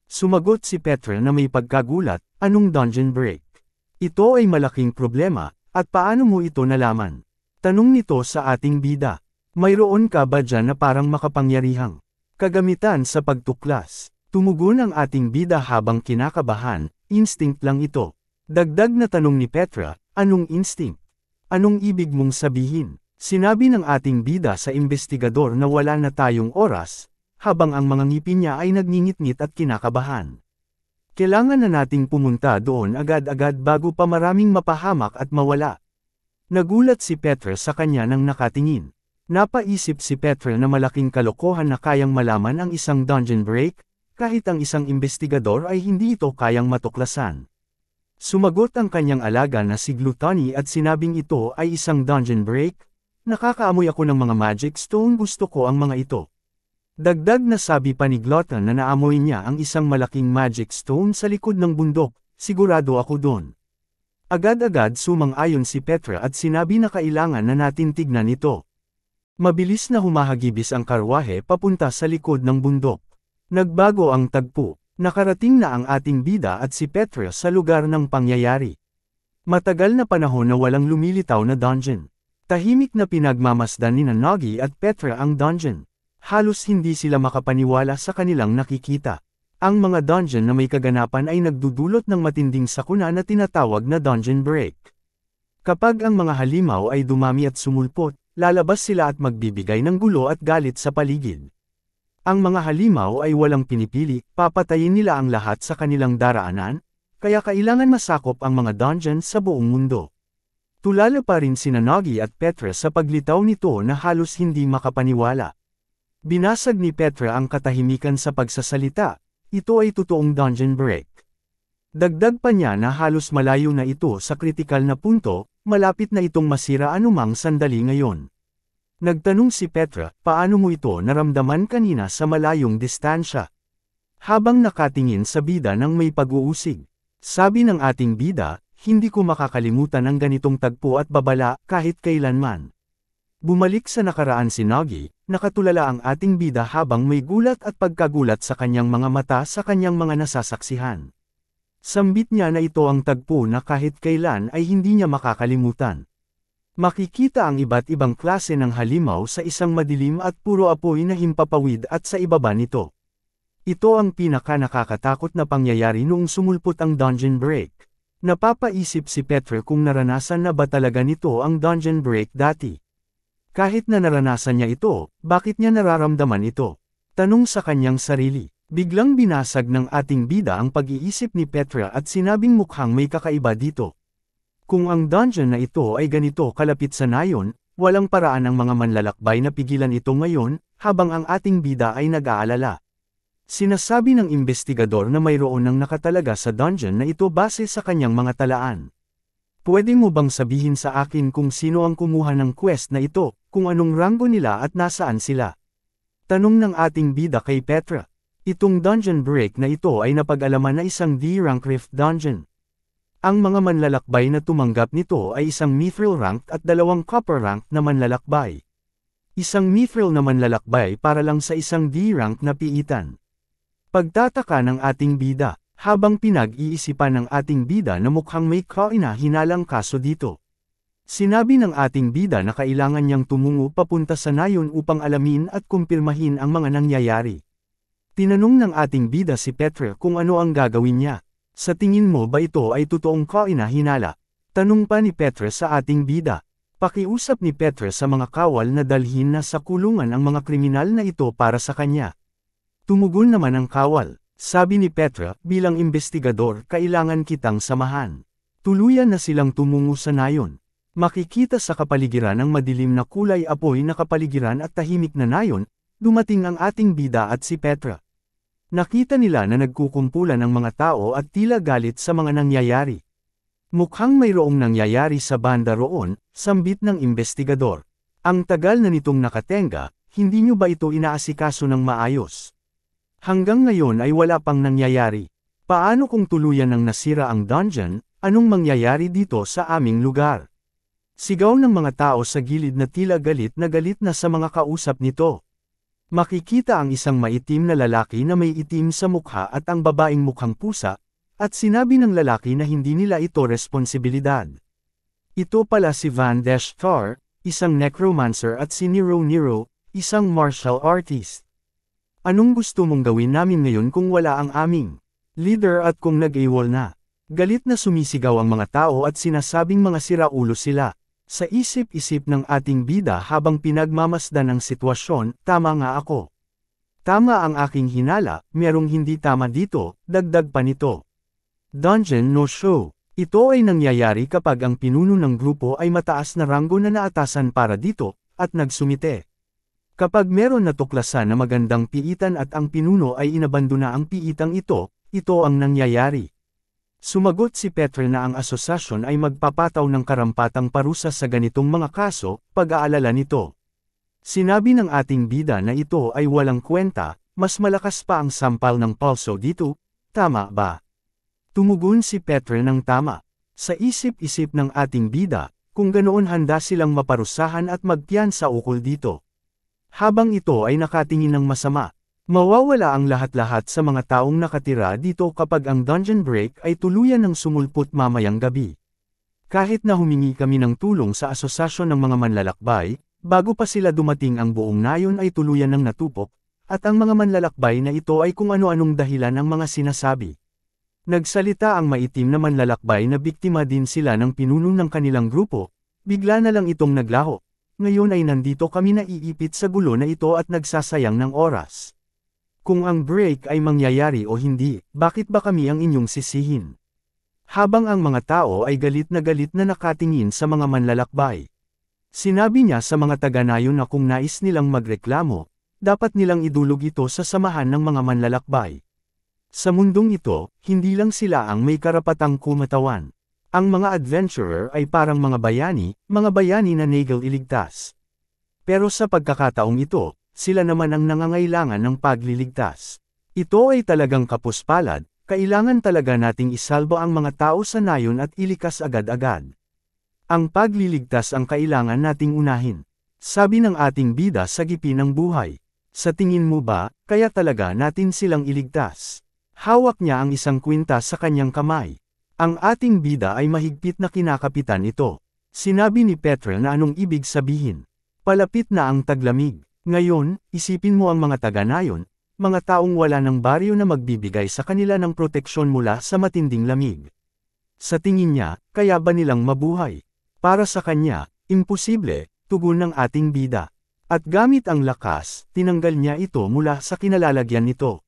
Sumagot si Petra na may pagkagulat, anong dungeon break? Ito ay malaking problema, at paano mo ito nalaman? Tanong nito sa ating bida. Mayroon ka ba dyan na parang makapangyarihang kagamitan sa pagtuklas? Tumugon ang ating bida habang kinakabahan, instinct lang ito. Dagdag na tanong ni Petra, anong instinct? Anong ibig mong sabihin? Sinabi ng ating bida sa investigador na wala na tayong oras, habang ang mga ngipin niya ay nagngingit-ngit at kinakabahan. Kailangan na nating pumunta doon agad-agad bago pa maraming mapahamak at mawala. Nagulat si Petra sa kanya nang nakatingin. Napaisip si Petra na malaking kalokohan na kayang malaman ang isang dungeon break, kahit ang isang investigador ay hindi ito kayang matuklasan. Sumagot ang kanyang alaga na si Gluttony at sinabing ito ay isang dungeon break. Nakakaamoy ako ng mga magic stone, gusto ko ang mga ito. Dagdag na sabi pa ni Glutton na naamoy niya ang isang malaking magic stone sa likod ng bundok, sigurado ako doon. Agad-agad sumang-ayon si Petra at sinabi na kailangan na natin tignan ito. Mabilis na humahagibis ang karwahe papunta sa likod ng bundok. Nagbago ang tagpo, nakarating na ang ating bida at si Petra sa lugar ng pangyayari. Matagal na panahon na walang lumilitaw na dungeon. Tahimik na pinagmamasdan ni Nagi at Petra ang dungeon. Halos hindi sila makapaniwala sa kanilang nakikita. Ang mga dungeon na may kaganapan ay nagdudulot ng matinding sakuna na tinatawag na dungeon break. Kapag ang mga halimaw ay dumami at sumulpot, lalabas sila at magbibigay ng gulo at galit sa paligid. Ang mga halimaw ay walang pinipili, papatayin nila ang lahat sa kanilang daraanan, kaya kailangan masakop ang mga dungeon sa buong mundo. Tulala pa rin sina Nagi at Petra sa paglitaw nito na halos hindi makapaniwala. Binasag ni Petra ang katahimikan sa pagsasalita, ito ay totoong dungeon break. Dagdag pa niya na halos malayo na ito sa kritikal na punto, malapit na itong masira anumang sandali ngayon. Nagtanong si Petra, paano mo ito naramdaman kanina sa malayong distansya? Habang nakatingin sa bida ng may pag-uusig. Sabi ng ating bida, hindi ko makakalimutan ang ganitong tagpo at babala kahit kailanman. Bumalik sa nakaraan si Nagi, nakatulala ang ating bida habang may gulat at pagkagulat sa kanyang mga mata sa kanyang mga nasasaksihan. Sambit niya na ito ang tagpo na kahit kailan ay hindi niya makakalimutan. Makikita ang iba't ibang klase ng halimaw sa isang madilim at puro apoy na himpapawid at sa ibaba nito. Ito ang pinaka-nakakatakot na pangyayari noong sumulpot ang dungeon break. Napapaisip si Petra kung naranasan na ba talaga nito ang dungeon break dati. Kahit na naranasan niya ito, bakit niya nararamdaman ito? Tanong sa kanyang sarili. Biglang binasag ng ating bida ang pag-iisip ni Petra at sinabing mukhang may kakaiba dito. Kung ang dungeon na ito ay ganito kalapit sa nayon, walang paraan ang mga manlalakbay na pigilan ito ngayon, habang ang ating bida ay nag-aalala. Sinasabi ng investigador na mayroon ng nakatalaga sa dungeon na ito base sa kanyang mga talaan. Pwede mo bang sabihin sa akin kung sino ang kumuha ng quest na ito, kung anong ranggo nila at nasaan sila? Tanong ng ating bida kay Petra. Itong dungeon break na ito ay napag-alaman na isang D-rank rift dungeon. Ang mga manlalakbay na tumanggap nito ay isang mithril rank at 2 copper rank na manlalakbay. Isang mithril na manlalakbay para lang sa isang D-rank na piitan. Pagtataka ng ating bida, habang pinag-iisipan ng ating bida na mukhang may kaina-hinalang kaso dito. Sinabi ng ating bida na kailangan niyang tumungo papunta sa nayon upang alamin at kumpirmahin ang mga nangyayari. Tinanong ng ating bida si Petra kung ano ang gagawin niya. Sa tingin mo ba ito ay totoong kaina-hinala? Tanong pa ni Petra sa ating bida. Pakiusap ni Petra sa mga kawal na dalhin na sa kulungan ang mga kriminal na ito para sa kanya. Tumugon naman ang kawal. Sabi ni Petra, bilang investigador kailangan kitang samahan. Tuluyan na silang tumungo sa nayon. Makikita sa kapaligiran ng madilim na kulay apoy na kapaligiran at tahimik na nayon, dumating ang ating bida at si Petra. Nakita nila na nagkukumpulan ang mga tao at tila galit sa mga nangyayari. Mukhang mayroong nangyayari sa banda roon, sambit ng investigador. Ang tagal na nitong nakatenga, hindi nyo ba ito inaasikaso ng maayos? Hanggang ngayon ay wala pang nangyayari. Paano kung tuluyan ng nasira ang dungeon, anong mangyayari dito sa aming lugar? Sigaw ng mga tao sa gilid na tila galit na sa mga kausap nito. Makikita ang isang maitim na lalaki na may itim sa mukha at ang babaeng mukhang pusa, at sinabi ng lalaki na hindi nila ito responsibilidad. Ito pala si Van der Star, isang necromancer at si Nero, isang martial artist. Anong gusto mong gawin namin ngayon kung wala ang aming leader at kung nag-AWOL na? Galit na sumisigaw ang mga tao at sinasabing mga siraulo sila. Sa isip-isip ng ating bida habang pinagmamasdan ang sitwasyon, tama nga ako. Tama ang aking hinala, merong hindi tama dito, dagdag pa nito. Dungeon no show. Ito ay nangyayari kapag ang pinuno ng grupo ay mataas na ranggo na naatasan para dito, at nagsumite. Kapag meron natuklasan na magandang piitan at ang pinuno ay inabandona ang piitang ito ang nangyayari. Sumagot si Petre na ang asosasyon ay magpapataw ng karampatang parusa sa ganitong mga kaso, pag-aalala nito. Sinabi ng ating bida na ito ay walang kwenta, mas malakas pa ang sampal ng pulso dito, tama ba? Tumugon si Petre ng tama. Sa isip-isip ng ating bida, kung ganoon handa silang maparusahan at magpiyansa ukol dito. Habang ito ay nakatingin ng masama, mawawala ang lahat-lahat sa mga taong nakatira dito kapag ang dungeon break ay tuluyan ng sumulpot mamayang gabi. Kahit na humingi kami ng tulong sa asosasyon ng mga manlalakbay, bago pa sila dumating ang buong nayon ay tuluyan ng natupok, at ang mga manlalakbay na ito ay kung ano-anong dahilan ang mga sinasabi. Nagsalita ang maitim na manlalakbay na biktima din sila ng pinuno ng kanilang grupo, bigla na lang itong naglaho. Ngayon ay nandito kami naiipit sa gulo na ito at nagsasayang ng oras. Kung ang break ay mangyayari o hindi, bakit ba kami ang inyong sisihin? Habang ang mga tao ay galit na nakatingin sa mga manlalakbay. Sinabi niya sa mga taga-nayon na kung nais nilang magreklamo, dapat nilang idulog ito sa samahan ng mga manlalakbay. Sa mundong ito, hindi lang sila ang may karapatang kumatawan. Ang mga adventurer ay parang mga bayani na nagel iligtas. Pero sa pagkakataong ito, sila naman ang nangangailangan ng pagliligtas. Ito ay talagang kapuspalad, kailangan talaga nating isalba ang mga tao sa nayon at ilikas agad-agad. Ang pagliligtas ang kailangan nating unahin. Sabi ng ating bida sa gipi ng buhay. Sa tingin mo ba, kaya talaga natin silang iligtas? Hawak niya ang isang kwintas sa kanyang kamay. Ang ating bida ay mahigpit na kinakapitan ito. Sinabi ni Petre na anong ibig sabihin. Palapit na ang taglamig. Ngayon, isipin mo ang mga taga-nayon, mga taong wala ng baryo na magbibigay sa kanila ng proteksyon mula sa matinding lamig. Sa tingin niya, kaya ba nilang mabuhay? Para sa kanya, imposible, tugon ng ating bida. At gamit ang lakas, tinanggal niya ito mula sa kinalalagyan nito.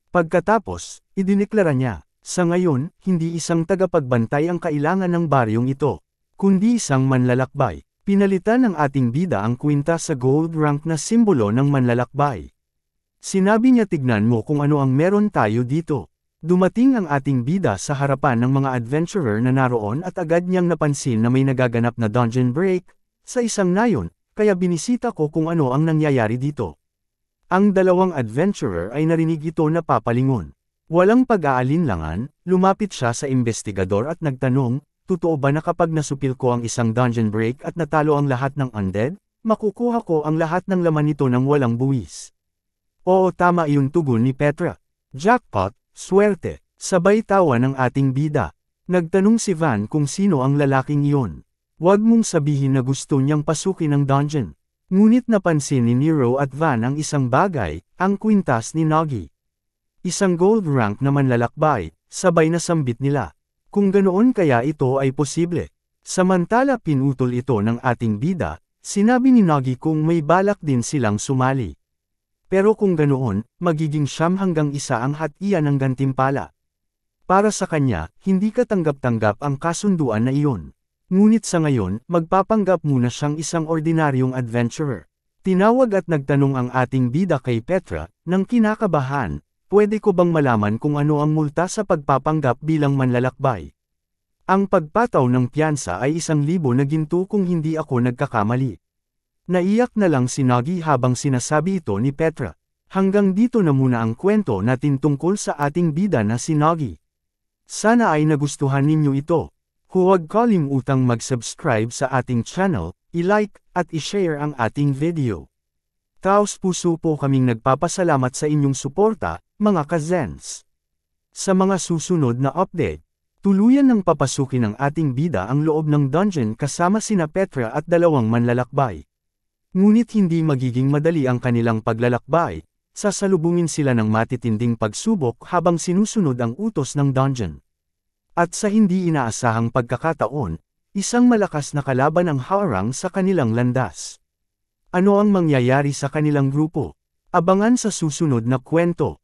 Pagkatapos, idineklara niya, sa ngayon, hindi isang tagapagbantay ang kailangan ng baryong ito, kundi isang manlalakbay. Pinalitan ng ating bida ang kwintas sa gold rank na simbolo ng manlalakbay. Sinabi niya tignan mo kung ano ang meron tayo dito. Dumating ang ating bida sa harapan ng mga adventurer na naroon at agad niyang napansin na may nagaganap na dungeon break sa isang nayon, kaya binisita ko kung ano ang nangyayari dito. Ang dalawang adventurer ay narinig ito na papalingon. Walang pag-aalinlangan, lumapit siya sa investigador at nagtanong, totoo ba na kapag nasupil ko ang isang dungeon break at natalo ang lahat ng undead, makukuha ko ang lahat ng laman nito ng walang buwis? Oo, tama iyon, tugon ni Petra. Jackpot, swerte, sabay tawa ng ating bida. Nagtanong si Van kung sino ang lalaking iyon. Huwag mong sabihin na gusto niyang pasukin ang dungeon. Ngunit napansin ni Nero at Van ang isang bagay, ang kwintas ni Nagi. Isang gold rank na manlalakbay, sabay na sambit nila. Kung ganoon kaya ito ay posible. Samantala pinutol ito ng ating bida, sinabi ni Nagi kung may balak din silang sumali. Pero kung ganoon, magiging 9 hanggang 1 ang hatian ng gantimpala. Para sa kanya, hindi katanggap-tanggap ang kasunduan na iyon. Ngunit sa ngayon, magpapanggap muna siyang isang ordinaryong adventurer. Tinawag at nagtanong ang ating bida kay Petra, nang kinakabahan, pwede ko bang malaman kung ano ang multa sa pagpapanggap bilang manlalakbay? Ang pagpataw ng piyansa ay 1,000 na ginto kung hindi ako nagkakamali. Naiyak na lang si Nagi habang sinasabi ito ni Petra. Hanggang dito na muna ang kwento natin tungkol sa ating bida na si Nagi. Sana ay nagustuhan ninyo ito. Huwag kalimutang mag-subscribe sa ating channel, i-like, at i-share ang ating video. Taos puso po kaming nagpapasalamat sa inyong suporta, mga kazens. Sa mga susunod na update, Tuluyan ng papasukin ng ating bida ang loob ng dungeon kasama sina Petra at dalawang manlalakbay. Ngunit hindi magiging madali ang kanilang paglalakbay, sasalubungin sila ng matitinding pagsubok habang sinusunod ang utos ng dungeon. At sa hindi inaasahang pagkakataon, isang malakas na kalaban ang haharang sa kanilang landas. Ano ang mangyayari sa kanilang grupo? Abangan sa susunod na kwento.